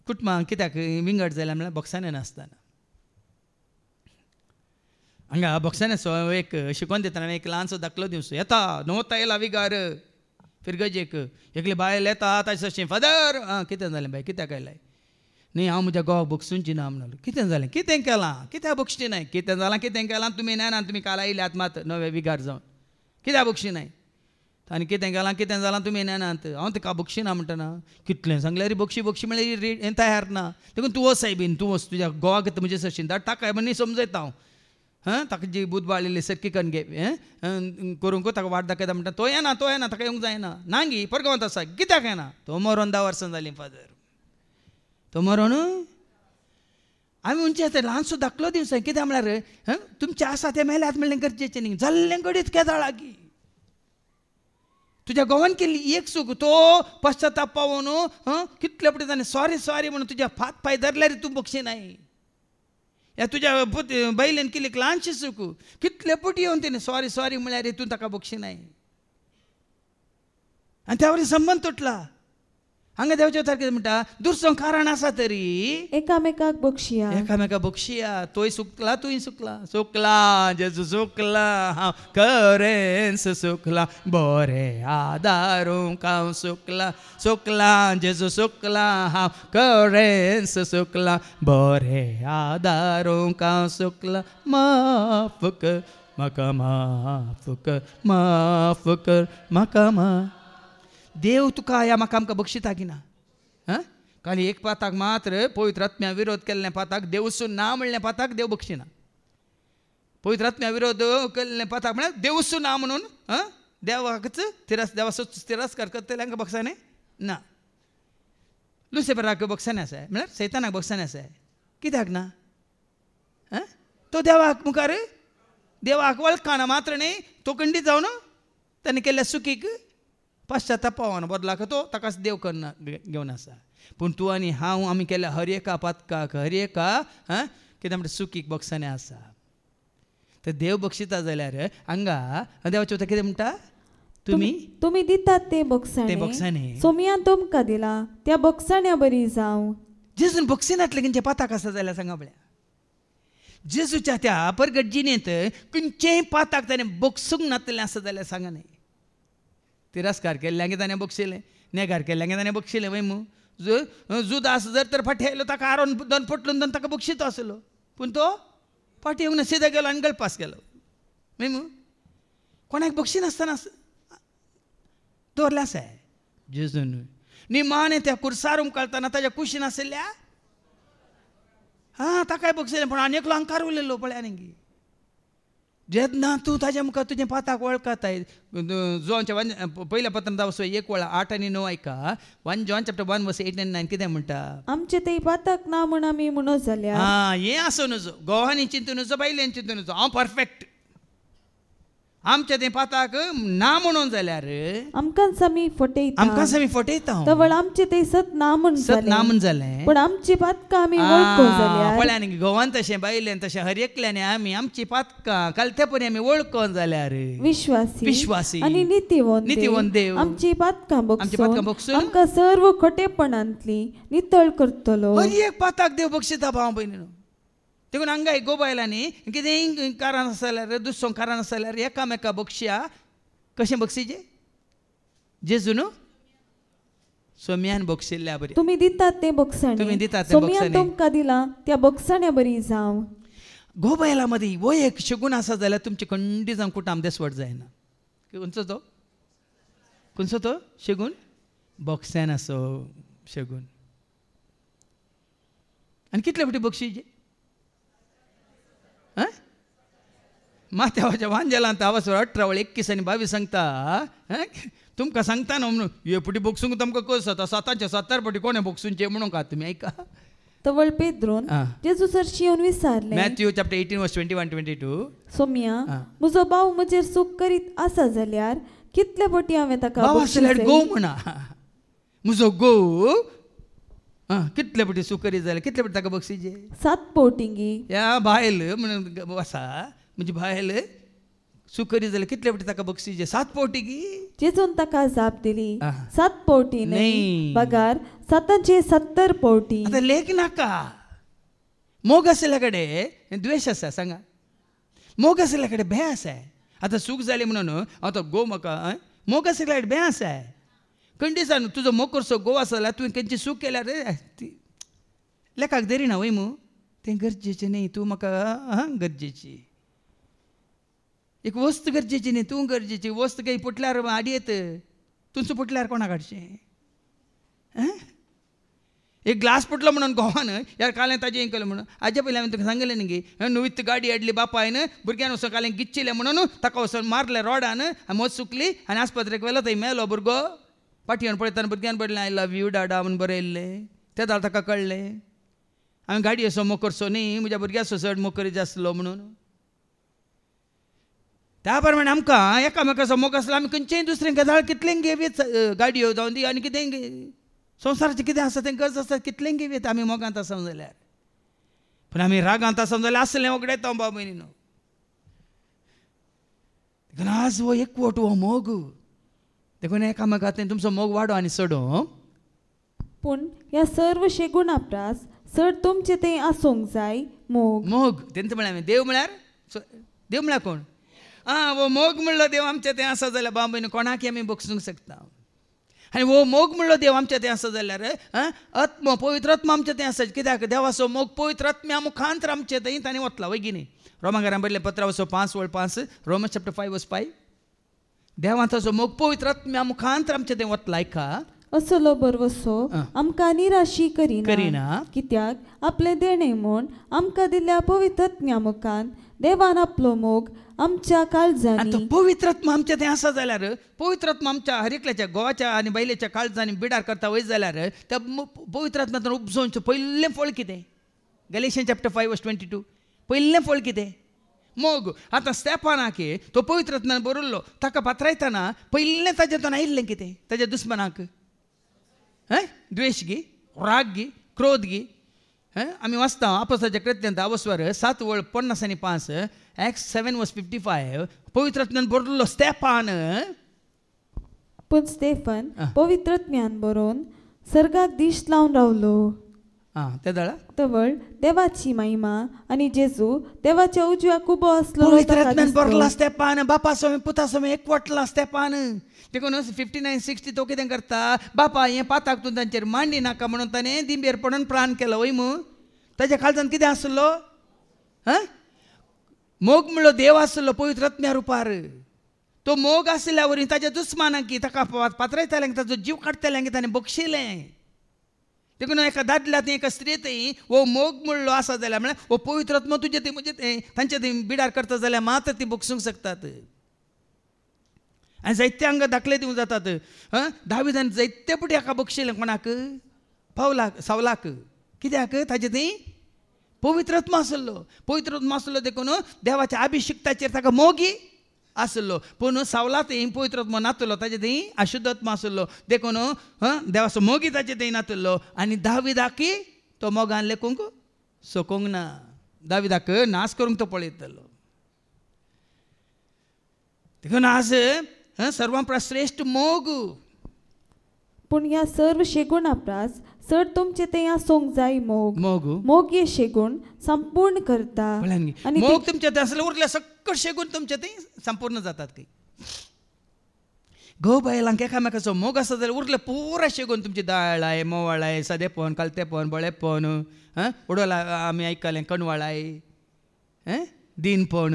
कुटुंबांक कित्याक विंगड जाल्यार म्हळ्यार बोगसाणें नासतना हांगा बोगसाण्याचो एक शिकोवन दितना एक ल्हानसो दाखलो दिवचो. येता नवता येयला विगार फिरगजेक एकली बायल येता ताचें अशें फादर कितें जालें बाय कित्याक आयलाय. न्ही हांव म्हज्या घोवाक बक्षूंची ना म्हणलो. कितें जालें कितें केलां कित्याक बक्षी नाय. कितें जालां कितें केलां तुमी ना तुमी काल आयल्यात मात नवे विगार जावन कित्याक बक्षी नाय. आनी कितें केलां कितें जालां तुमी नेनात. हांव ताका बक्षी ना म्हणटना कितलें सांगल्यार बक्षी म्हळ्यार हें तयार ना. देखून तूं वसाय बीन तूं वच तुज्या घोवाक म्हणजे सशीन धाड ताकाय म्हण समजयता हांव. ताका जी बूद बाळिल्ली सारकी करून घे करूंक ताका वाट दाखयता म्हणटा तो येना ताका येवंक जायना. नांगी परगांवांत आसा कित्याक येना. तो मरोन 10 वर्सां जालीं फादर. तो मरोन आमी म्हणजे आतां ल्हानसो दाखलो दिवचो. कित्याक म्हळ्यार तुमचें आसा तें मेल्यात म्हणलें गरजेचें न्ही. जाल्लें घडीत केदां लागी तुज्या घोवान केल्ली एक चूक तो पश्चाताप पावून कितले पटी ताणें सॉरी म्हणून तुज्या फात पांय धरल्यार तूं बक्षी नाय. या तुज्या बैलेन केली एक ल्हानशी चूक कितले पटी येवन तिणें सॉरी म्हळ्यार हितून ताका बक्षी नाय. आनी त्या वरी संबंद तुटला. हांगा देवच्या कितें म्हणटा दुरसों कारण आसा तरी एकामेकाक बक्षिया. तोय सुकला तूंय सुकला जेजू सुकला हांव खरेंच सुकला बरें आदारूंक हांव सुकला जेजू सुकला हांव खरेंच सुकला बरें आदारूंक हांव सुकला माफ कर म्हाका माफ कर म्हाका देव तुका ह्या म्हाका आमकां बक्षिता की ना. खाली एक पाताक मात्र पवित्र आत्म्या विरोध केल्ल्या पाताक देव वचून ना म्हणल्या पाताक देव बक्षिना. पवित्र आत्म्या विरोध केल्ल्या पाताक म्हळ्यार देव वचून ना म्हणून देवाकच देवाचो तिरस्कार करतले हांकां बक्षांनी ना. लुसिफराक बक्षांनी आसाय म्हळ्यार सैतानाक बक्षांनी आसाय. कित्याक ना. तो देवाक मुखार देवाक वळखना मात्र न्ही तो खंडीत जावन ताणें केल्ल्या चुकीक पश्चाताप पावना बदलाक तो ताकाच देव करना घेवन आसा. पूण तूं आनी हांव आमी केल्या हर एका पातकाक हर एका कितें म्हणटा चुकीक बक्षांनी आसा. तर देव बक्षिता जाल्यार हांगा देवाचें कितें म्हणटा तुमी दितात ते बक्षाणें सोमियान तुमकां दिला त्या बक्षाण्या बरी जावं. जेजून बक्षिनांतले खंयचे पाताक आसा जाल्यार सांगा पळया. जेजूच्या त्या परगट जिणेंत खंयचेय पाताक ताणें बक्षूंक नातलें आसा जाल्यार सांगा न्ही. तिरस्कार केल्ल्यांगे ताणें बक्षिलें नेगार केल्ल्यांगे ताणें बक्षिलें वय मू जुदास जर तर फाटी आयलो ताका आरोन दोन पटलून दोन ताका बक्षितो आसलो. पूण तो फाटी येवंक ना सिदा गेलो आनी गळपास केलो वय मू. कोणाक बक्षी नासतना दवरलें आसाय जेजून निमाणें त्या कुर्सार उमकळतना ताच्या कुशीन आसल्या ताकाय बक्षिलें. पूण आनी एकलो अंकार उरलेलो पळय आनी जेन्ना तूं ताज्या मुखार तुजें पाताक वळखताय. जॉनच्या पयल्या पत्रांत वचो 1:8 आनी 9 आयका. 1 John chapter 1 verse 8 and 9 कितें म्हणटा. आमचे ते पाताक ना म्हूण आमी म्हणो जाल्यार हें आसूं नजो घोवानी चिंतून नजो बायलेन चिंतून नजो हांव परफेक्ट आमचे ते पाताक ना म्हणून जाल्यार आमकांच आमी फटयता तवळ आमचे ते सत ना म्हूण जालें. पूण आमची पातकां आमी वळखो जाल्यार पळय आनी घोवान तशें बायलेन तशें हर एकल्यानी आमी आमची पातकां कालतेपणी आमी वळखोन जाल्यार विश्वासी आनी नितीवंत देव आमची पातकां बक्षून आमकां सर्व खोटेपणांतली नितळ करतलो. हर एक पाताक देव बक्षिता भाव भयणीनो. देखून हांगा गो बायलांनी कितेंय कारण आसा जाल्यार दुसरो कारण आसा जाल्यार एकामेका बक्षया कशें बक्षीचें जेजून सोम्यान बक्षिल्ल्या बरी तुम्ही दितात ते तुम्ही बक्षणे दितात ते सोम्यान बक्षणे. तुमकां दिला त्या बक्षण्या बरी जाव. गोबायला मध्ये वो एक शगून आसा जाल्यार तुमचे खंडी जावन कुटाम देसवट जायना. खंयचो तो शगून बॉक्सान असो शगून. आनी कितले फावटी बक्षीस माथ्यावाच्या वांजेलांत आवाज 18 21 आनी 22 सांगता तुमकां सांगता न्हू म्हणून हे फावटी बॉक्सूंक तुमकां कस जाता 70 फावटी कोणे बॉक्सूंचे म्हणून का तुमी ऐका. तवळ पेद्रोन जेजू सरशी येवन विचारले. मॅथ्यू चॅप्टर 18 वर्स 21-22. सोम्या म्हजो भाव म्हजेर सूख करीत आसा जाल्यार कितले फावटी हांवें ताका बाबा गो म्हणा म्हजो गो कितले फावटी सुकरी जाल्यार कितले फावटी ताका बक्षीजे 7 फावटी. ह्या बायल म्हणून आसा म्हणजे बायल सुकरी जाल्यार कितले फावटी ताका बक्षीजे 7 फावटी गी. जेजून ताका जाप दिली 7 फावटी न्ही पगार 770 फावटी. आता लेख नाका. मोग आसल्या कडेन द्वेश आसा सांगा. मोग आसल्या कडेन भंय आसा. आतां सूख जाली म्हणून आतां गो म्हाका मोग आसल्या कडेन भंय आसा. कंडिशन तुजो मोग करचो गो आसा जाल्यार तुवें खंयची सूख केल्यार लेखाक धरिना वय मू. तें गरजेचें न्ही. तूं म्हाका गरजेची. एक वस्त गरजेची न्ही तूं गरजेची. वस्त काही पुटल्यार आडी येत तुमचो पुटल्यार कोणाक हाडचें. एक ग्लास पुटलो म्हणून गोवान यार कालें ताजें हें केलें म्हणून आजे पयलीं हांवें तुका सांगलें न्ही गे नुवित गाडी हाडली बापायन भुरग्यान वचून कालें गिच्चिलें म्हणून ताका वचून मारलें रोडान मोत सुकली आनी आस्पत्रेक व्हेलो थंय मेलो भुरगो. पाटयेवन पळयतना भुरग्यान पडलें आय लव यू डाडा म्हणून बरयल्लें. तें जाल्यार ताका कळ्ळें हांवें गाडी असो मोग करचो न्ही म्हज्या भुरग्याचो चड मोग करीत आसलो म्हणून. त्या प्रमाणे आमकां एकामेकाचो मोग आसलो आमी खंयचेय दुसरें गजाल कितलें घेवीत गाडयो जावं दी आनी कितें संवसाराचें कितें आसा तें गरज आसा कितलें घेवीत आमी मोगांत आसा जाल्यार. पूण आमी रागांत आसा जाल्यार आसलें वगडयता बाब मयनी न्हू. देखून आज हो एकवट हो मोग देखून एकामेकांतल्यान तुमचो मोग वाडो आनी चडो. पूण ह्या सर्व शेगुणाप्रास चड तुमचें तें आसूंक जाय मोग. मोग तेंच म्हळ्यार देव म्हळ्यार कोण. वो मोग म्हणलो देव आमचें तें आसा जाल्यार बाब मयनी कोणाकय आमी बक्षूंक शकता. आनी वो मोग म्हणलो देव आमचें तें आसा जाल्यार आत्म पवित्र आत्मा आमचें तें आसा. कित्याक देवाचो मोग पवित्र आत्म्या मुखांतर आमचें थंय तांणी वतला वय गिनी. रोमाकारान बरयलें पत्रा 5:5 रोमन्स चॅप्टर 5:5 देवाचो मोग पवित्र आत्म्या मुखांतर आमचें थंय वतला. ऐका असलो बरवसो आमकां निराशी करिना. कित्याक आपलें देणें म्हूण आमकां दिल्ल्या पवित्र आत्म्या मुखान देवान आपलो मोग आमच्या काळजांनी पवित्र आत्मा आमचें तें आसा जाल्यार पवित्र आत्मा आमच्या हर एकल्याच्या गोवाच्या आनी बायलेच्या काळजांनी बिडार करता वय जाल्यार त्या पवित्र आत्म्यांतल्यान उपजोवचें पयलें फळ कितें. गॅलेशियन्स चॅप्टर 5:22 पयलें फळ कितें मोग. आतां स्तेफानाक तो पवित्र आत्म्यान बरयल्लो ताका पात्रायतना पयलें ताजेतून आयिल्लें कितें ताज्या दुस्मनाक द्वेश गी राग गी क्रोध गी. आमी वाचता आपोस्ताच्या कृत्यांत 7:50-5 Acts 7:55 पवित्र आत्म्यान बरयल्लो स्तेफान. पूण स्तेफन पवित्र आत्म्यान बरोवन सर्गाक दिश्ट लावन रावलो. तवळ देवाची महिमा आनी जेजू देवाच्या उजव्याक उबो आसलो. पवित्र आत्म्यान बरयल्लो स्तेफान बापा सोमे पुता सोमे एकवटला स्तेफान. देखून 59-60 तो कितें करता बापा हें पाताक तूं तांचेर मांडी नाका म्हणून ताणें दिंबेर पडून प्राण केलो वय मू. ताच्या काळजांत कितें आसलो मोग म्हणलो देव आसलो पवित्र आत्म्या रुपार. तो मोग आसल्या वरी ताच्या दुस्मानांकी ताका पात्रायताल्यांक ताचो जीव काडटाल्यांक ताणें बक्षिलें. देखून एका दादल्यात एका स्त्रीतय वो मोग म्हणलो आसा जाल्यार म्हळ्यार वो पवित्र आत्मा तुजें तें म्हणजे तें तांचें तें बिडार करता जाल्यार मात ती बक्षूंक शकतात. आनी जायते हांगा दाखले दिवंक जातात. दाविदान जायते पुटी हाका बक्षिलें कोणाक सावलाक. कित्याक ताजें तें पवित्र आत्मा आसलो. पवित्र आत्मा आसलो देखून देवाच्या अभिषिक्ताचेर ताका मोगी आसलो. पूण सावलात पवित्र आत्मा नातलो ताजे थंय अशुद्ध आत्मा आसलो. देखून देवाचो मोगी ताजे थंय नातलो. आनी दाविदाकी तो मोगान लेखूंक सोकोंक ना. दाविदाक नाश करूंक तो पळयतलो. देखून आज सर्वां श्रेष्ठ मोग. पूण ह्या सर्व शेगुणाप्रास चड तुमचें तें आसूंक जाय मोग. मोग हे शेगूण संपूर्ण करता. आनी मोग तुमचें तें आसल्यार उरलें सकट शेगूण तुमचें तें संपूर्ण जातात. घोव बायलांक एकामेकाचो मोग आसा जाल्यार उरले पुराय शेगून तुमची दाळाय मोवाळाय सादेपण कालतेपण बळेपण उडोला आमी आयकलें कणवाळाय दिनपण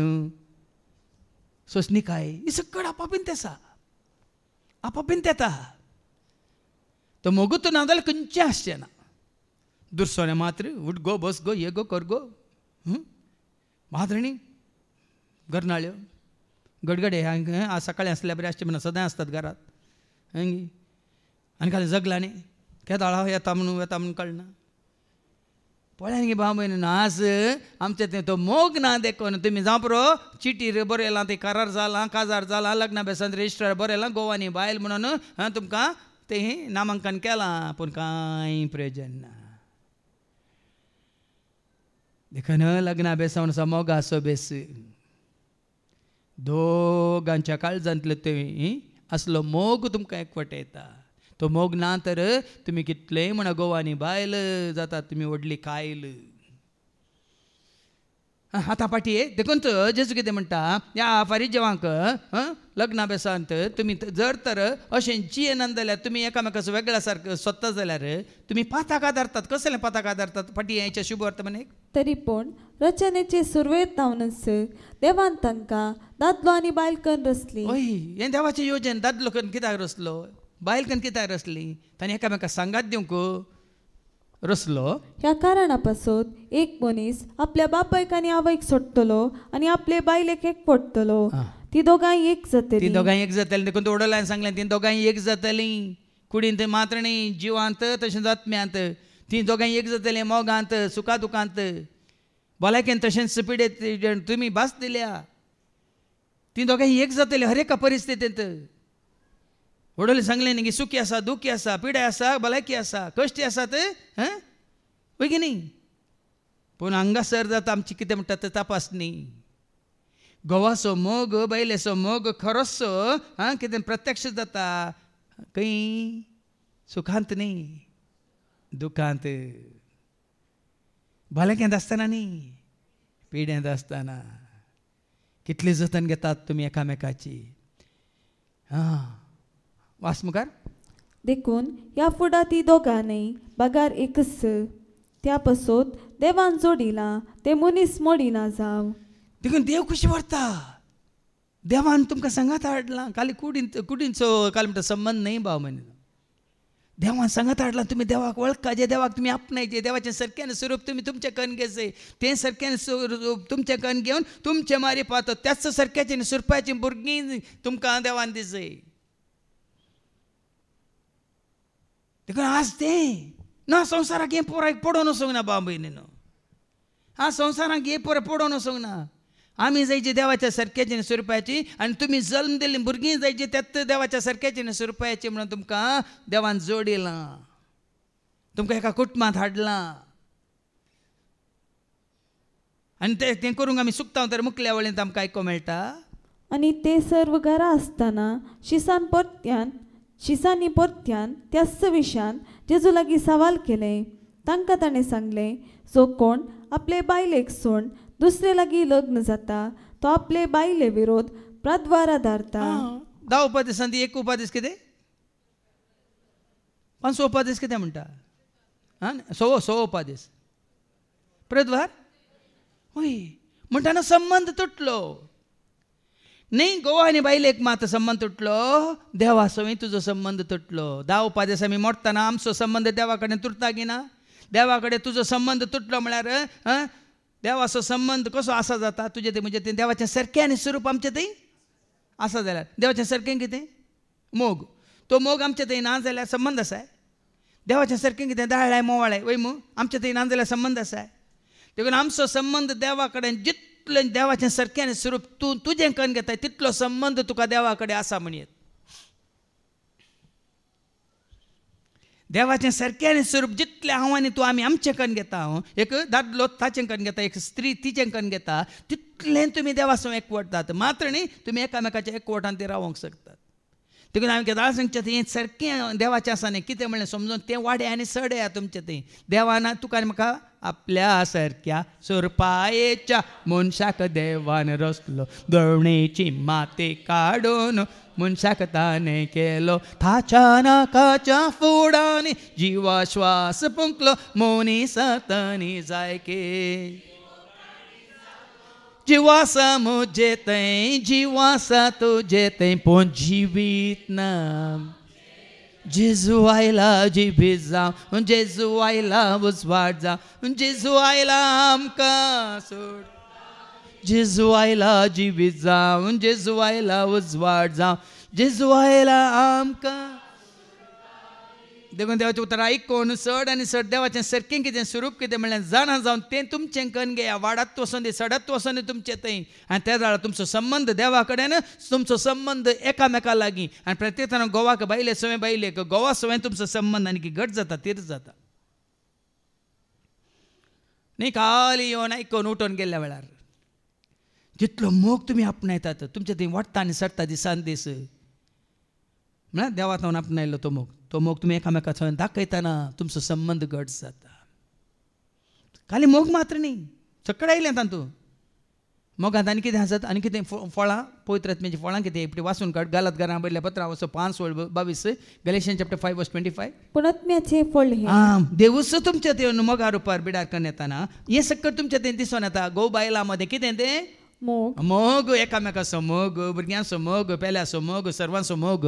सोसणीकाय ही सगळं आपापीन तेसा आपापीन तेता तो मोगूच ना जाल्यार खंयचें आसचें ना दुरसोने मात्र उठ गो बस गो ये गो कर गो माद्रणी गरनाळ्यो गडगडे आज सकाळीं आसल्या बरें आसचें म्हणून सदां आसतात घरात आनी खाली जगला न्ही केदाळा येता म्हणून कळना पळय गे भाव भयण आज आमचे ते तो मोग ना देखून तुमी जावं परो चिटीर बरयलां ते करार जालां काजार जालां लग्ना बेसन रेजिस्टर बरयलां गोवानी बायल म्हणून तुमकां ते नामांकन केलां पूण कांय प्रयोजन ना देखून लग्ना बेसवण मोगाचो बेस दोगांच्या काळजांतलो तुवें असलो मोग तुमकां एकवट येता तो मोग ना तर तुमी कितलेंय म्हणा गोवानी बायल जाता तुमी व्हडली कायल आतां पाटी देखून जेजू कितें म्हणटा ह्या फारीजेवांक लग्ना बेसांत तुमी जर तर अशें जियेनात जाल्यार तुमी एकामेकाचो वेगळ्या सारको सोदता जाल्यार तुमी पाताक आदारतात कसलें पाताक आदारतात पाटी हेच्या शुभ वर्तमानेक तरी पूण रचनेचे सुरवेत जावनच देवान तांकां दादलो आनी बायल करून रचली हय हें देवाचें योजन दादलो करून कित्याक रचलो बायल करून कित्याक रचली ताणें एकामेकाक सांगात दिवंक रचलो ह्या कारणा पासून एक मनीस आपल्या बापायक आनी आवयक सोडटलो आनी आपले बायलेक एकवटतलो ती दोगांय एक जातली देखून तो वडोलान सांगलें ती दोगांय एक जातलीं कुडींत मात्रणी जिवांत तशेंच आत्म्यांत ती दोगांय एक जातलीं मोगांत सुखा दुखांत भलायकेन तशेंच पिडेत तुमी भास दिल्या ती दोगांय एक जातली हर एका परिस्थितींत वडोले सांगलें न्ही की सुखी आसा दुखी आसा पिडे आसा भलायकी आसा कश्टी आसात वय की न्ही पूण हांगासर जाता आमची कितें म्हणटा तें तपासणी घोवाचो मोग बायलेचो मोग खरोच कितें प्रत्यक्ष जाता खंय सुखांत न्ही दुखांत भलायकेंत आसतना न्ही पिड्यांत आसतना कितली जतन घेतात तुमी एकामेकाची वास मुखार देखून ह्या फुडां ती दोगांय बागार एकच त्या पासून देवान जोडिलां ते मनीस मोडिना जावं देखून देव कशी व्हरता देवान तुमकां सांगात हाडलां खाली कुडींचो काल म्हणटा संबंद न्ही भाव म्हण देवान सांगात हाडलां तुमी देवाक वळखाचे देवाक तुमी आपणायचे देवाचें सारकें स्वरूप तुमी तुमचें कन्न घेवचें तें सारकें स्वरूप तुमचें कन्न घेवन तुमचें मारी पावता त्याच सारक्याचें सुरपाचीं भुरगीं तुमकां देवान दिसय देखून आज तें ना संवसाराक हें पोराक पडोवन वचोंक ना भाव भयणीनो आज संवसाराक हें पोरां पडोवन वचोंक ना आमी जायची देवाच्या सारक्याची स्वरुपाची आनी तुमी जल्म दिल्लीं भुरगीं जायची त्याच देवाच्या सारक्याची स्वरुपाची म्हणून तुमकां देवान जोडिलां तुमकां एका कुटुंबांत हाडलां आनी तें करूंक आमी सुकता तर मुखल्या वळींत आमकां आयको मेळटा आनी ते सर्व घरा आसतना शिसांनी परत्यान त्याच विशयान जेजू लागीं सवाल केलें तांकां ताणें सांगलें जो कोण आपले बायलेक सोड दुसरे लागीं लग्न जाता तो आपले बायले विरोध प्राद्वारा धारता 10 उपदेशांत एक उपदेश कितें 5 उपदेश कितें म्हणटा 6 उपदेश प्रद्वार हय म्हणटाना संबंध तुटलो न्ही गोवा आनी बायलेक मात संबंध तुटलो देवासोय तुजो संबंध तुटलो 10 उपदेश आमी मोडटना आमचो संबंध देवा कडेन तुरता की ना देवा कडेन तुजो संबंध तुटलो म्हळ्यार देवाचो संबंध कसो आसा जाता तुजें तें म्हणजे तें देवाचें सारकें आनी स्वरूप आमचें थंय आसा जाल्यार देवाचें सारकें कितें मोग तो मोग आमचें थंय ना जाल्यार संबंध आसा देवाचें सारकें कितें दाळ्याय मोवाळें वय मू आमचें थंय ना जाल्यार संबंध आसा देखून आमचो संबंध देवा कडेन जितलें देवाचें सारकें आनी स्वरूप तूं तुजें कन्न घेता तितलो संबंध तुका देवा कडेन आसा म्हणयत देवाचें सारकें आनी स्वरूप जितलें हांव आनी तूं आमी आमचें कन्न घेता एक दादलो ताचें कन्न घेता एक स्त्री तिचें कन्न घेता तितलें तुमी देवासो एकवटात मात्र न्ही तुमी एकामेकाच्या एकवटान ते रावोंक शकतात देखून हांवें केदार सांगचें हें सारकें देवाचें आसा न्ही कितें म्हणलें समजून तें वाडे आनी सडे तुमचें तें देवान तुका आनी म्हाका आपल्या सारक्या सुरपायेच्या मनशाक देवान रचलो गवणेची माती काडून मनशाक ताणें केलो ताच्या नाकाच्या फुडांनी जिवा श्वास फुंकलो मोनीसातांनी जायके जिवासा मुझे तें जिवासा तुझे तें पण जिवीत ना जेजू आयला जिवीत जावं जेजू आयला उजवाड जावं जेजू आयला आमकां सोड जेजू आयला जिवीत जावं जेजू आयला उजवाड जावं जेजू आयला आमकां देखून देवाचें उतर आयकून चड आनी चड देवाचें सारकें कितें स्वरूप कितें म्हणल्यार जाणा जावन तें तुमचें करून घेया वाडत वचून दी सडत वचून तुमचें थंय आनी त्या जाल्यार तुमचो संबंद देवा कडेन तुमचो संबंद एकामेका लागीं आनी प्रत्येकान गोवाक बायले सवय बायलेक गोवा सवय तुमचो संबंद आनी घट जाता तीच जाता न्ही खाली येवन आयकून उठोन गेल्ल्या वेळार जितलो मोग तुमी आपणायतात तुमचें थंय वाडटा आनी सडटा दिसान दीस म्हळ्यार देवान आपणायल्लो तो मोग तुमी एकामेका थंय दाखयतना तुमचो संबंद घट जाता खाली मोग मात्र न्ही सकड आयलें तातूं मोगांत आनी कितें आसत आनी कितें फळां पवित्र आत्म्याचीं फळां कितें एकटी वाचून काड गालात घरां बरयल्या पत्रां वचो 5:22 गलेशियन चॅप्टर 5:25 पूण आत्म्याचें फळ देवूच तुमच्या ते मोगा रुपार बिडार करून येताना हें सकट तुमच्या तें दिसून येता गो बायलां मदें कितें तें मोग एकामेकाचो मोग भुरग्यांचो मोग पेल्याचो मोग सर्वांचो मोग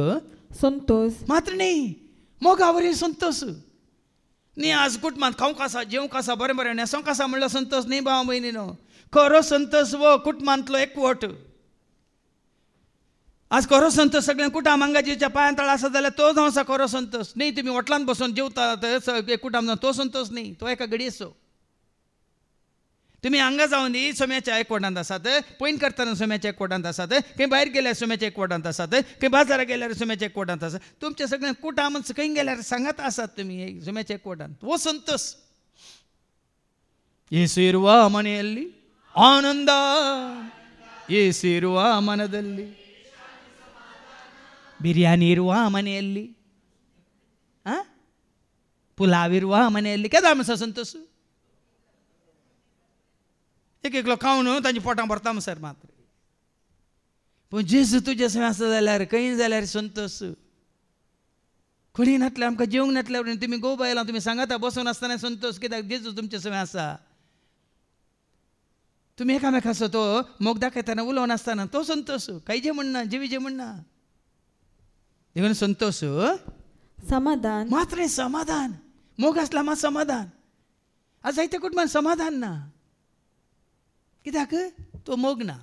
संतोष मात्र न्ही मोगावरी संतोष न्ही आज कुटुंबांत खावंक आसा जेवंक आसा बरें बरें न्हेसोंक आसा म्हणल्यार संतोष न्ही भाव भयणीनो खरो संतोष वो कुटुंबांतलो एकवट आज खरो संतोष सगळ्या कुटां मंगाजीच्या पांयां तळ आसा जाल्यार तो जावन आसा खरो संतोष न्ही तुमी होटलांत बसून जेवतात कुटां तो संतोश न्ही तो एका घडयेचो तुमी हांगा जावन न्ही सोम्याच्या एकवटांत आसात पयन करतना सोम्याच्या एकवटांत आसात खंय भायर गेल्यार सोम्याच्या एकवटांत आसात खंय बाजाराक गेल्यार सोम्याच्या एकवटांत आसात तुमच्या सगळ्या कुटां खंय गेल्यार सांगात आसात तुमी सोम्याच्या एकवटांत वो संतोष ಯೇಸುವಿರುವ ಮನೆಯಲ್ಲಿ ಆನಂದ, ಯೇಸುವಿರುವ ಮನದಲ್ಲಿ ಬಿರಿಯಾನಿ ಇರುವ ಮನೆಯಲ್ಲಿ, पुलाव इरवा मनेली केदां म्हणसा संतोष एक एकलो खावन तांची पोटां भरता सर मात्र पूण जेजू तुजे सवय आसा जाल्यार खंय जाल्यार संतोष खडी नातल्यार आमकां जेवंक नातल्यार तुमी गो बायलां तुमी सांगाता बसून आसतना संतोष कित्याक जेजू तुमचे सवय आसा तुमी एकामेकाचो तो मोग दाखयतना उलोवन आसतना तो संतोष काही जे म्हणना जिवी जे म्हणना देखून संतोष समाधान मात्र समाधान मोग आसला मात समाधान आज जायत्या कुटुंबांत समाधान ना कित्याक तो मोग ना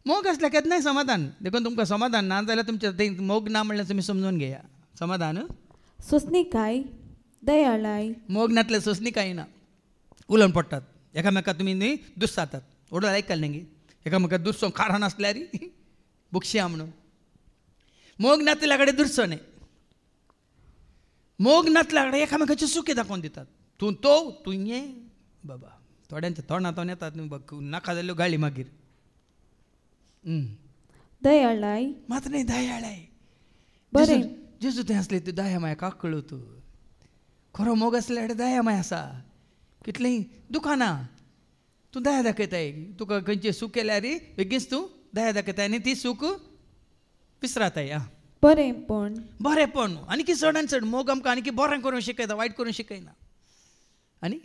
मोग आसल्या केन्नाय समाधान देखून तुमकां समाधान ना जाल्यार तुमच्या थंय मोग ना म्हणल्यार तुमी समजून घेया समाधान सोंसणीकाय दयाळाय मोग नातले सोंसणीकाय ना उलोवन पडटात एकामेकाक तुमी न्ही दुसतात ओडर आयकल न्ही एकामेकाक दुसो कारण आसल्यार बुकशी म्हणून मोग नातल्या कडेन दुसरो न्ही मोग नातल्या कडेन एकामेकाची सुखी दाखोवन दितात तूं तो तूं ये बाबा थोड्यांच्या तोंडांतून येतात नाका जाल्यो गाळी मागीर दयाळाय मात न्ही दयाळाय बरें जेजू थंय आसले तूं दया माया काक कळो तूं खरो मोग आसल्या कडेन दया माय आसा कितलेंय दुखां ना तूं दया दाखयताय तुका खंयचें सूख केल्यार बेगीच तूं दया दाखयताय आनी ती सूख विसराताय बरेंपण आनी की चड आनी चड मोग आमकां आनी की बरें करून शिकयता वायट करून शिकयना आनी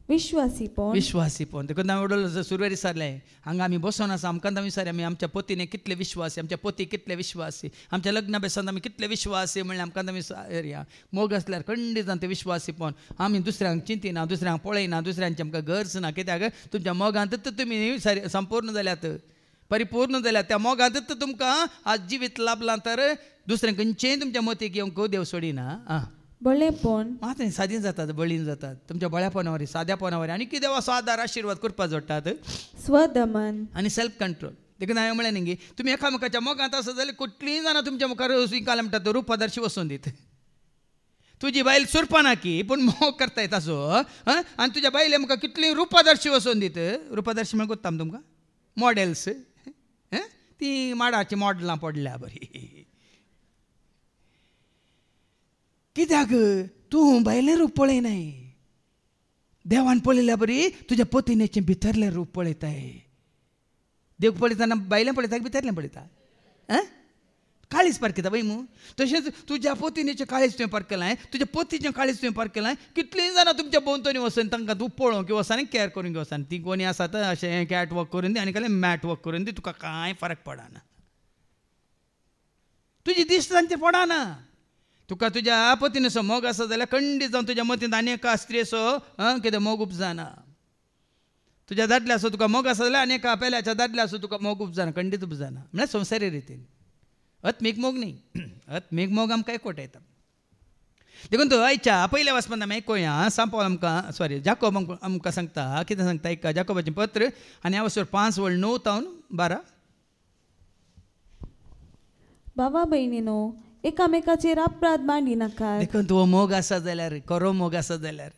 विश्वासीपण देखून हांवें उडोवलो सुरवेर विचारलें हांगा आमी बसून आसा आमकां विचारया आमी आमच्या पतीने कितले विश्वासी आमच्या पती कितले विश्वासी आमच्या लग्ना बेसन आमी कितले विश्वासी म्हणल्यार आमकां विचारया मोग आसल्यार खंडीत जावन तें विश्वासीपण आमी दुसऱ्यांक चिंतिना दुसऱ्यांक पळयना दुसऱ्यांचे आमकां गरज ना कित्याक तुमच्या मोगांतच तुमी संपूर्ण जाल्यात परिपूर्ण जाल्यात त्या मोगांतच तुमकां आज जिवीत लाभलां तर दुसऱ्यांक खंयचेंय तुमच्या मतीक येवंक देव सोडिना बळेपण मात सादीन जातात बळीन जातात तुमच्या बळ्यापणावरी साद्यापणावरी आनी कितें असो आदार आशिर्वाद करपाक जोडटात स्वदमन आनी सेल्फ कंट्रोल देखून हांवें म्हळें न्ही तुमी एकामेकाच्या मोगांत आसा जाल्यार कुठलींय जाणां तुमच्या मुखार काल म्हणटात रुपादर्शी वचून दीत तुजी बायल सुरपाना की पूण मोग करताय ताचो आनी तुज्या बायले म्हाका कितलीं रुपादर्शी वचून दीत रुपादर्शी म्हळ्यार कोत्ता तुमकां मॉडेल्स ती माडाची मॉडलां पडल्या बरी कित्याक तूं भायलें रूप पळयनाय, देवान पळयल्या बरी तुज्या पत्नीचें भितरलें रूप पळयताय. देव पळयतना भायलें पळयता की भितरलें पळयता? काळीज पारखिता बाई मू. तशेंच तुज्या पत्नीचें काळीज तुवें पारखलां, तुज्या पतीचें काळीज तुवें पारखलां. कितलीं जाणां तुमच्या भोंवतणी वचून तांकां तूं पळोवंक वचून कॅर करून वचून, ती कोणी आसात अशें कॅट वॉक करून दी आनी काय मॅट वॉक करून दी, तुका कांय फरक पडना. तुजी दिश्ट तांचेर पडना. तुका तुज्या पतीन असो मोग आसा जाल्यार खंडीत जावन तुज्या मतींत आनी एका स्त्री असो कितें मोग उपजाना. तुज्या दादल्या असो तुका मोग आसा जाल्यार आनी एका पेल्याच्या दादल्या असो तुका मोग उपजाना, खंडीत उपजाना. म्हळ्यार संवसारी रितीन आत्मीक मोग न्ही. आत्मीक मोग आमकां एकवट येता. देखून तो आयच्या पयल्या वाचपान आमी आयकुया. सांपो आमकां जाकोब आमकां सांगता, कितें सांगता आयका. जाकोबाचें पत्र आनी ह्या वचोर 5:9-12. भावा भयणीनो, एकामेकाचेर अपराध मांडी नाकात. देखून तो मोग आसा जाल्यार, खरो मोग आसा जाल्यार,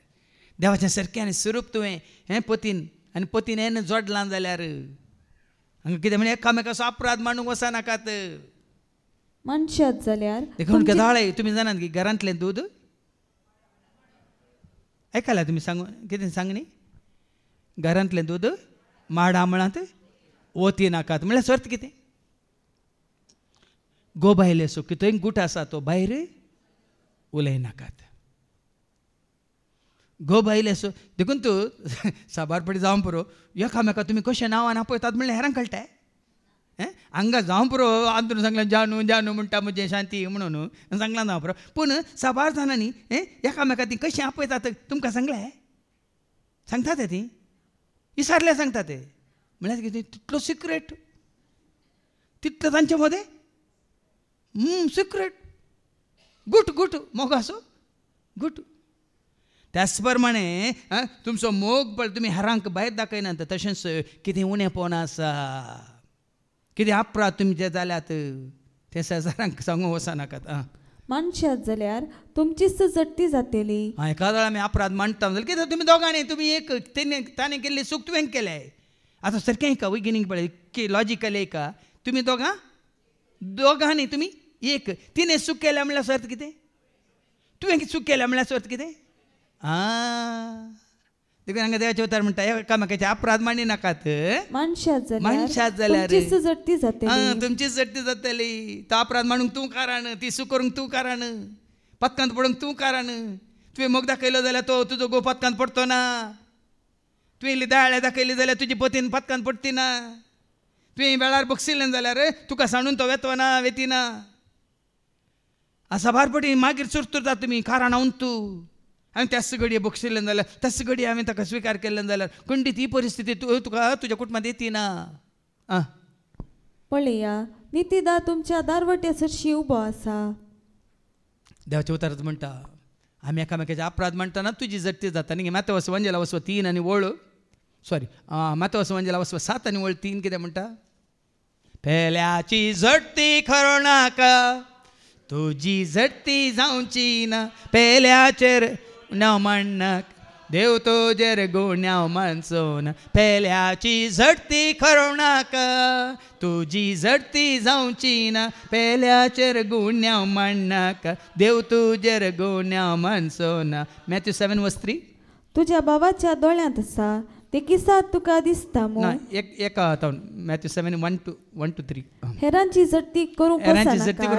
देवाचें सारकें आनी स्वरूप तुवें हें पतीन आनी पतीन हें जोडलां जाल्यार हांगा कितें म्हणजे एकामेकाचो अपराध मांडूंक वचनाकात. मनशात जाल्यार देखून केदाळे तुमी जाणात की घरांतलें दूद आयकलां तुमी सांगू कितें सांग न्ही. घरांतलें दूद माड आमळांत वती नाकात. म्हळ्यार सर्त कितें? गोबायले सो की थंय गुट आसा तो भायर उलयनाकात. गोबायले सो देखून तूं साबारपडी जावं पुरो एकामेका तुमी कशें नांवान आपयतात म्हणल्यार हेरांक कळटाय. हांगा जावं पुरो आंतरून सांगलें जानू जानू म्हणटा म्हजें शांती म्हणून सांगलां जावं पुरो. पूण साबार जाणांनी एकामेका ती कशीं आपयतात तुमकां सांगलें? सांगतात ती विचारलें सांगता ते. म्हळ्यार कितें तितलो सिक्रेट, तितलो तांचे मदें सिक्रेट गुट गुट मोग आसो गुट. त्याच प्रमाणे तुमचो मोग पळय तुमी हेरांक भायर दाखयनात. तशेंच कितें उणेपण आसा, कितें अपराध तुमचे जाल्यात ते शेजाऱ्यांक सांगूंक वचनाकात. मनशात जाल्यार तुमचीच जट्टी जातली. एका वेळा आमी अपराध मांडटा जाल्यार कितें तुमी दोगांनी तुमी एक ताणें केल्ली चूक तुवें केलें. आतां सारकें का विगिनींग पळय लॉजिकली का तुमी दोगांनी तुमी एक. तिणें चूक केल्या म्हणल्यार सर्त कितें? तुवें चूक केल्या म्हणल्यार सर्त कितें? देखून हांगा देवाचें उतर म्हणटा एकामेकाचे अपराध मांडी नाकात. मनशात जाल्यार तुमचीच जट्टी जातली. तुमचीच जट्टी जातली. तो अपराध मांडूंक तूं कारण, ती चूक करूंक तूं कारण, पत्कांत पडूंक तूं कारण. तुवें मोग दाखयलो जाल्यार तो तुजो घोव पत्कांत पडतो ना. तुवें इल्ली दाळे दाखयली जाल्यार तुजी पतीन पत्कांत पडटी ना. तुवें वेळार बक्षिल्लें जाल्यार तुका सांडून तो वेतना वेतीना. आसा बारपटी मागीर चुरचुरता तुमी कारण हांव तूं. हांवें त्याच घडये बक्षिल्लें जाल्यार त्याच घडये हांवें ताका स्विकार केल्लें जाल्यार खंडीत ही परिस्थिती तुका तुज्या कुटुंबांत येती ना. पळया नितीदा तुमच्या दारवट्या सरशी उबो आसा. देवाचें उतरच म्हणटा आमी एकामेकाचे अपराध म्हणटना तुजी जट्टी जाता न्ही. मातय वंजेला वचप 3 आनी वळ मातय वंजेला वचप 7 आनी वळ 3 कितें म्हणटा? पेल्याची जट्टी खरो नाका, तुजी जट्टी जावची ना. पेल्याचेर नांव मांडनाक, देव तुजेर गुण्याव मानसोन. पेल्याची जट्टी खरो नाका, तुजी जट्टी जावची ना. पेल्याचेर गुण्याव मांडनाका, देव तुजेर गुण्याव मानसोना. मॅथ्यू 7:3. तुज्या भावाच्या दोळ्यांत आसा ते किसात तुका दिसता मो. एका मॅथ्यू 7:1-3. हेरांची जट्टी करूंक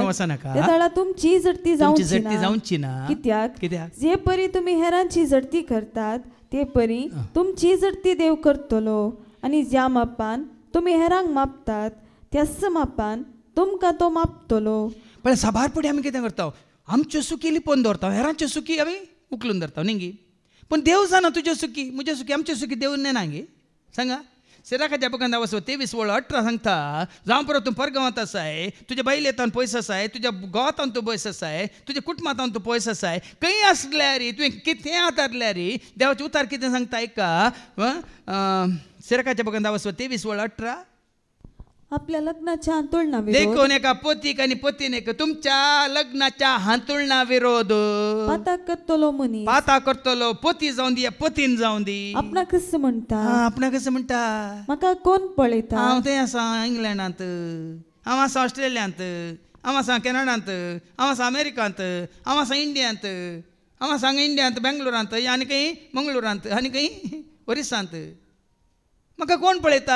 वचनाका. त्या दाळा तुमची जट्टी जावची ना. कित्याक जे परी तुमी हेरांची जट्टी करतात ते परी तुमची जट्टी देव करतलो. आनी ज्या मापान तुमी हेरांक मापतात त्याच मापान तुमकां तो मापतलो. पण साबारपडी आमी कितें करता? आमच्यो सुकी लिपोवन दवरता, हेरांच्यो सुकी आमी उखलून धरता न्ही. पण देव जाणा तुज्यो सुकी म्हज्यो सुकी आमच्यो सुकी देव ना गे. सांगा सिराकाच्या बकांदा वचो 23:18 सांगता जावं पुरो तूं परगांवांत आसाय, तुज्या बायलेतान पयस आसाय, तुज्या गांवांतान तूं पयस आसाय, तुज्या कुटुंबांतान तूं पयस आसाय, खंय आसल्यार तुवें कितें आदारल्यार देवाचें उतार कितें सांगता ऐका. सिराकाच्या बकांदा वचो 23:18. आपल्या लग्नाच्या हांतुळणा देखून एका पतीक आनी पत्नीक तुमच्या लग्नाच्या हांतुळणा विरोध पाता करतलो मनीस. पाता करतलो पती जावं दी पतीन जावं दी. आपणाक कसं म्हणटा? आपणाक कसं म्हणटा? म्हाका कोण पळयता? हांव थंय आसा इंग्लंडांत, हांव आसा ऑस्ट्रेलियांत, हांव आसा कॅनडांत, हांव आसा अमेरिकांत, हांव आसा इंडियांत, हांव आसा हांगा इंडियांत बेंगलोरांत आनी खंय मंगळुरांत आनी खंय ओरिसांत. म्हाका कोण पळयता?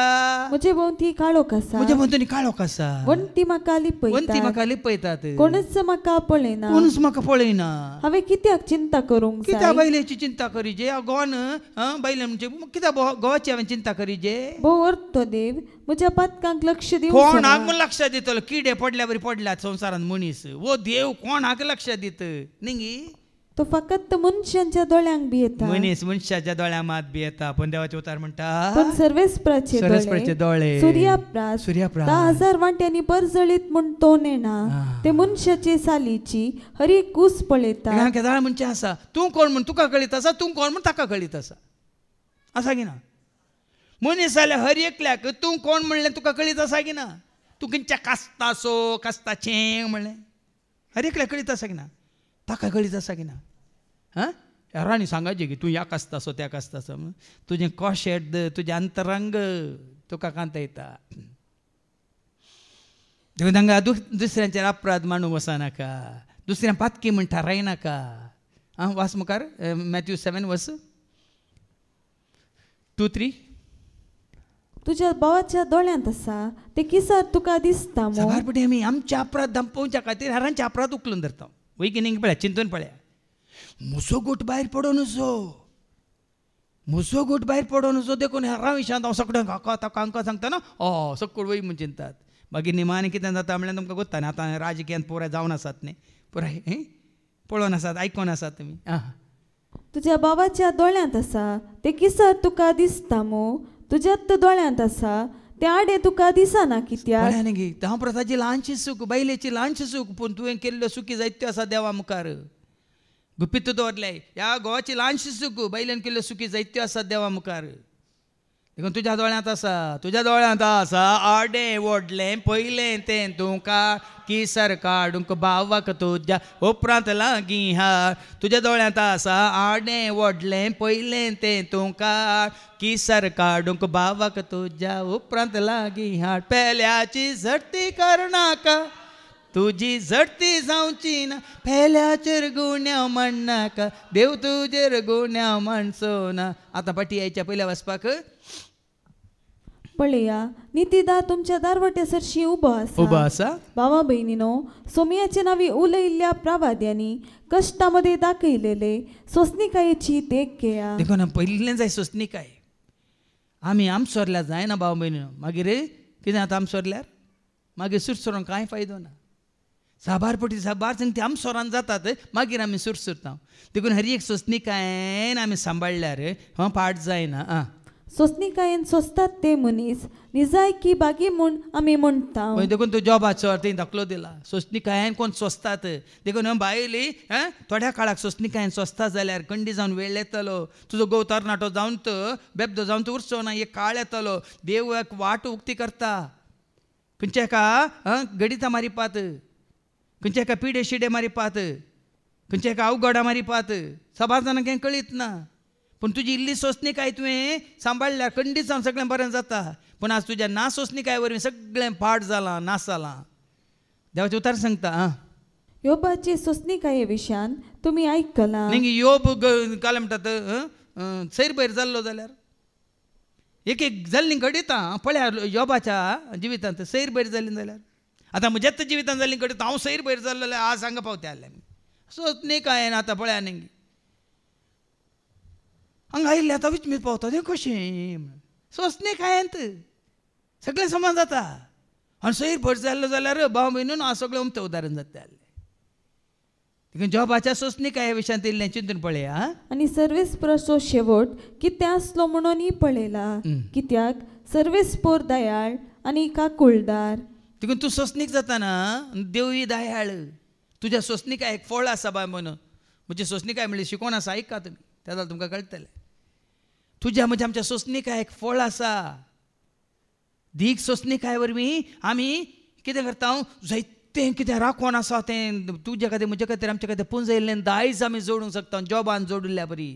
म्हजे भोंवती काळोख आसा. म्हज्या भोंवतणी काळोख आसा. वण्टी म्हाका वण्टी लिपयतात. म्हाका लिपयतात. कोणच म्हाका पळयना. कोणूच म्हाका पळयना. हांवें कित्याक चिंता करूंक कित्या जाय? बायलेची चिंता करीजे? गोवन बायले म्हणजे कित्या गोवाची हांवें चिंता करीजे? भोव अर्थ देव म्हज्या पातकांक लक्ष दिवंक कोणाक म्हूण लक्ष दितलो? किडे पडल्या बरी पडल्यात संवसारांत मनीस. वो देव कोणाक लक्ष दित न्ही? तो फकत मनशांच्या दोळ्यांक बी येता. मनीस मनशाच्या दोळ्या मात बी येता. पण देवाचे उतार म्हणटा पण सर्वेस्पराचे दोळे सूर्याप्रास 10,000 वांट्यांनी परजळीत म्हूण तो नेना. ते मनशाचे सालीची हर एक कूस पळयता. केदाळ म्हणजे आसा तूं कोण म्हण तुका कळीत आसा, तूं कोण म्हण ताका कळीत आसा. आसा की ना? मनीस जाल्यार हर एकल्याक तूं कोण म्हणलें तुका कळीत आसा की ना? तूं खंयच्या कास्ताचो कास्ताचें म्हणलें हर एकल्याक कळीत आसा की ना? ताका कळीत आसा की ना? राणी सांगायचे की तूं ह्या कास्ताचो त्या कास्ताचो. तुजें कॉशेट तुजें अंतरंग तुका कांत येता. देखून तांकां दुसऱ्यांचेर अपराध मांडूंक वचनाका. दुसऱ्या पातकी म्हण थारायनाका. वास मुखार मॅथ्यू 7 वर्स 2-3. तुज्या भावाच्या दोळ्यांत आसा ते किसर तुका दिसता मो. सवारपटी आमी आमचे अपराध दंपवच्या खातीर हेरांचे अपराध उखलून धरता. वैकिनीक पळया, चिंतून पळया. म्हजो गोट भायर पडो नजो, म्हजो गोट भायर पडो नजो देखून हेरां विशयांत हांव सगळ्यांक हांकां सांगता ना सकूळ वय म्हण चिंतात. मागीर निमाणें कितें जाता म्हणल्यार तुमकां कोत्ता न्ही. आतां राजकीयांत पुराय जावन आसात न्ही, पुराय पळोवन आसात, आयकोन आसात तुमी. तुज्या भावाच्या दोळ्यांत आसा ते किसर तुका दिसता मो. तुज्यात दोळ्यांत आसा ते आडे तुका दिसना कित्याक? हांव प्रथाची ल्हानशी सूख, बायलेची ल्हानशी सूख, पूण तुवें केल्ल्यो सुखी जायत्यो आसा देवा मुखार. गुपित दवरले ह्या गोवाची ल्हानशी सूख, बायलेन केल्ल्यो सुखी जायत्यो आसा देवा मुखार. देखून तुज्या दोळ्यांत आसा, तुज्या दोळ्यांत आसा आडे व्हडलें पयलें तें तुका किसर काडूंक भावाक तुज्या उपरांत लागीं हाड. तुज्या दोळ्यांत आसा आडे व्हडलें पयलें तें तुका किसर काडूंक भावाक तुज्या उपरांत लागीं हाड. पेल्याची झडटी करनाका, तुजी झडटी जावची ना, पेल्याचेर गुन्यांव म्हणनाका, देव तुजेर गुन्यांव म्हणचो ना. आतां पाटी यायच्या पयल्या वचपाक पळया, नितीदार तुमच्या दारवट्या सरशी उबो आसा. भावा बहिणीनो, सोमयाचे नावी उलयल्ल्या प्रवाद्यांनी कष्टामध्ये दाखयलेले सोसनिकायेची देख घेया. देखो ना, पयलीं जाय सोसनिकाय. आमी आमसोरल्या जायना भाव बहिणीनो. मागीर कितें जाता आमसोरल्यार? मागीर सुरसुरोंक कांय फायदो ना. साबारपटी साबार सांगती आमसोरान जातात, मागीर आमी सुरसुरता. देखून हर एक सोसनिकायेन आमी सांबाळल्यार पाड जायना. सोसनिकायेन सोसतात ते मनीस निजायकी बागी म्हूण आमी म्हणटा. देखून तूं जॉबाचो थंय दाखलो दिला. सोसनिकायेन कोण सोंसतात. देखून बायली थोड्या काळाक सोसनिकायेन सोंसता जाल्यार कंडी जावन वेळ येतलो. तुजो घोव तरणाटो जावन तो बेबदो जावन तो उरचो ना, एक काळ येतलो. देव एक वाट उक्ती करता. खंयच्या एका गडिता मारिपात, खंयच्या एका पिडे शिडे मारिपात, खंयच्या एका अवघडा मारिपात. साबार जाणांक हें कळीत ना. पूण तुजी इल्ली सोसनिकाय तुवें सांबाळल्यार खंडीत जावन सगळें बरें जाता. पूण आज तुज्या ना सोसनिकाय वरवीं सगळें पाड जालां, नास जालां. देवाचें उतार सांगता. योबाचे सोसनिकाये विशयान तुमी आयकलां. न्ही योब काल म्हणटात सैर भैर जाल्लो जाल्यार एक एक जाल्ली घडिता. पळया योबाच्या जिवितांत सैर भैर जाल्ली जाल्यार. आतां म्हज्याच जिवितांत जाल्ली घडिता हांव सैर भैर जाल्लो जाल्यार आज हांगा पावते आसले. सोसनिकायेन आतां पळया न्ही हांगा आयिल्ले आतां विचमीत पावता तें कशें? सोसनिकायेंत सगळें समान जाता. आनी सैर भर जाल्लो जाल्यार भाव भयणून हांव सगळें उमतें उदाहरण जाता. देखून जॉबाच्या सोसनिकाये विशयान इल्लें चिंतून पळया. आनी सर्वेस्पराचो शेवट कितें आसलो म्हणूनय पळयला. कित्याक सर्वेस्पोर दयाळ आनी काकुळदार. देखून तूं सोसनीक जाताना देवूय दयाळ. तुज्या सोसनिकायेक फळ आसा बाय म्हणून. म्हणजे सोसनिकाय म्हणल्यार शिकोवन आसा, आयका तुमी, त्या जाल्यार तुमकां कळटलें. तुज्या म्हणजे आमच्या सोसनिकायेक फळ आसा. दीक सोसनिकाय वरवीं आमी कितें करता? जायतें कितें राखोन आसा तें तुज्या खातीर म्हजे खातीर आमचे खातीर पुंजयल्लें दायज आमी जोडूंक शकता. जॉबान जोडिल्ल्या बरी.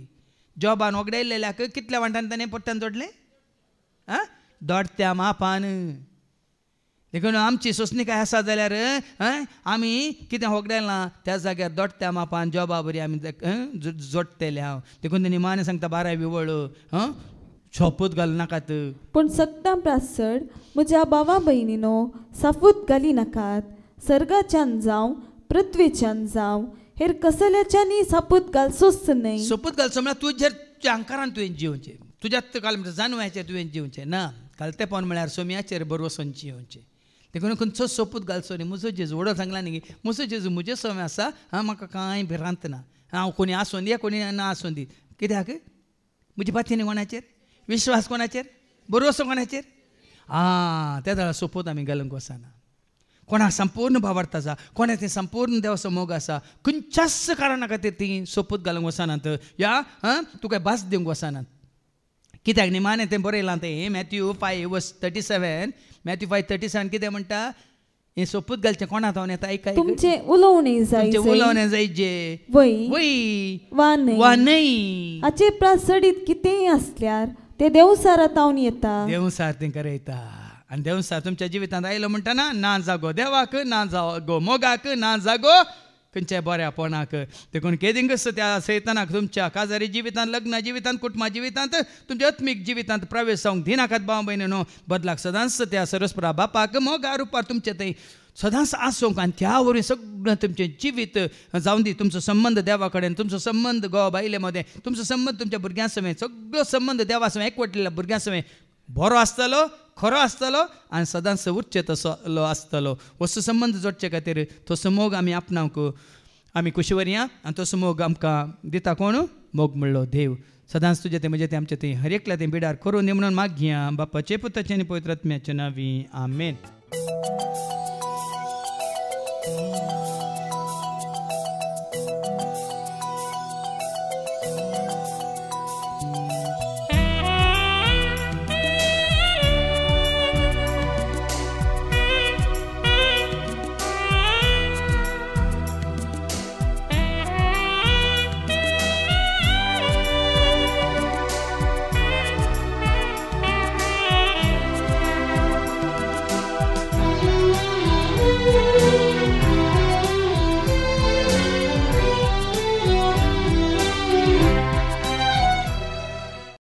जॉबान वगडायल्ल्याक कितल्या वांटान ताणें पट्ट्यान जोडलें? दोडत्या मापान. देखून आमची सोसणी काय आसा जाल्यार आमी कितें होगडायलां त्या जाग्यार दोडत्या मापान जॉबा बरी आमी जोडटले हांव देखून निमाणें सांगता 12वी वळू सोपूत घालू नाकात. पूण सक्तां प्रासड म्हज्या भावा भयणीनो साफूत घाली नाकात. सर्गाच्यान जावं पृथ्वीच्यान जावं हेर कसल्याच्यानी सापूत घालचोच न्हय. सोपूत घालचो म्हळ्यार तुजेर अहंकारान तुवें जिवचें, तुज्यात काल जानव्याचेर तुवें जिवचें ना. घालतेपण म्हळ्यार सोम्याचेर बरोवसून जिवचें. देखून खंयचो सोपूत घालचो न्ही. म्हजो जेजू व्हडो सांगला न्ही म्हजो जेजू म्हजे सोमे आसा म्हाका कांय भिरांत ना. हांव कोणी आसूं दी कोणी ना आसूं दी. कित्याक म्हजी पातीनी कोणाचेर विश्वास कोणाचेर बरोवसो कोणाचेर त्या जाल्यार सोपूत आमी घालूंक वचना. कोणाक संपूर्ण भावार्थ आसा कोणाक तें संपूर्ण देवाचो मोग आसा खंयच्याच कारणा खातीर ती सोपूत घालूंक वचनात या तुका भास दिवंक वचनात. कित्याक निमाणें तें बरयलां तें मॅथ्यू 5:37 मॅथ्यू 5:37 कितें म्हणटा हें सोपूत घालचें कोणा थावन येता ऐका तुमचे उलोवणें जाय उलोवणें जायचे वय वा न्हय हाचे प्रासडीत कितेंय आसल्यार ते देवसारा तावन येता. देवसार तें करयता आनी देवसार तुमच्या जिवितांत आयलो म्हणटना ना जागो देवाक ना जागो मोगाक ना जागो खंयच्याय बऱ्यापणाक. देखून केदिंगस त्या सैतानाक तुमच्या काजारी जिवितांत लग्न जिवितांत कुटुंबा जिवितांत तुमच्या आत्मीक जिवितांत प्रवेश जावंक दिनाकात भाव भयणीनो. बदलाक सदांच त्या सरस्परा बापाक मोगा रुपार तुमचे थंय सदांच आसूंक आनी त्या वरवीं सगळें तुमचें जिवीत जावं दी. तुमचो संबंध देवा कडेन तुमचो संबंध घोव बायले मदें तुमचो संबंध तुमच्या भुरग्यां समेत सगळो संबंध देवा समेत एकवटलेल्या भुरग्यां समेत बरो आसतलो खरो आसतलो आनी सदांच उरचे तसो आसतलो. असो संबंध जोडचे खातीर तसो मोग आमी आपणावंक आमी कुशीवरया आनी तसो मोग आमकां दिता कोण मोग म्हणलो देव. सदांच तुजें तें म्हजें तें आमचें तें हर एकल्या तें बिडार करून दी म्हणून मागया बापाचे पुताचे आनी पवित्र आत्म्याचे नांवी आमेन.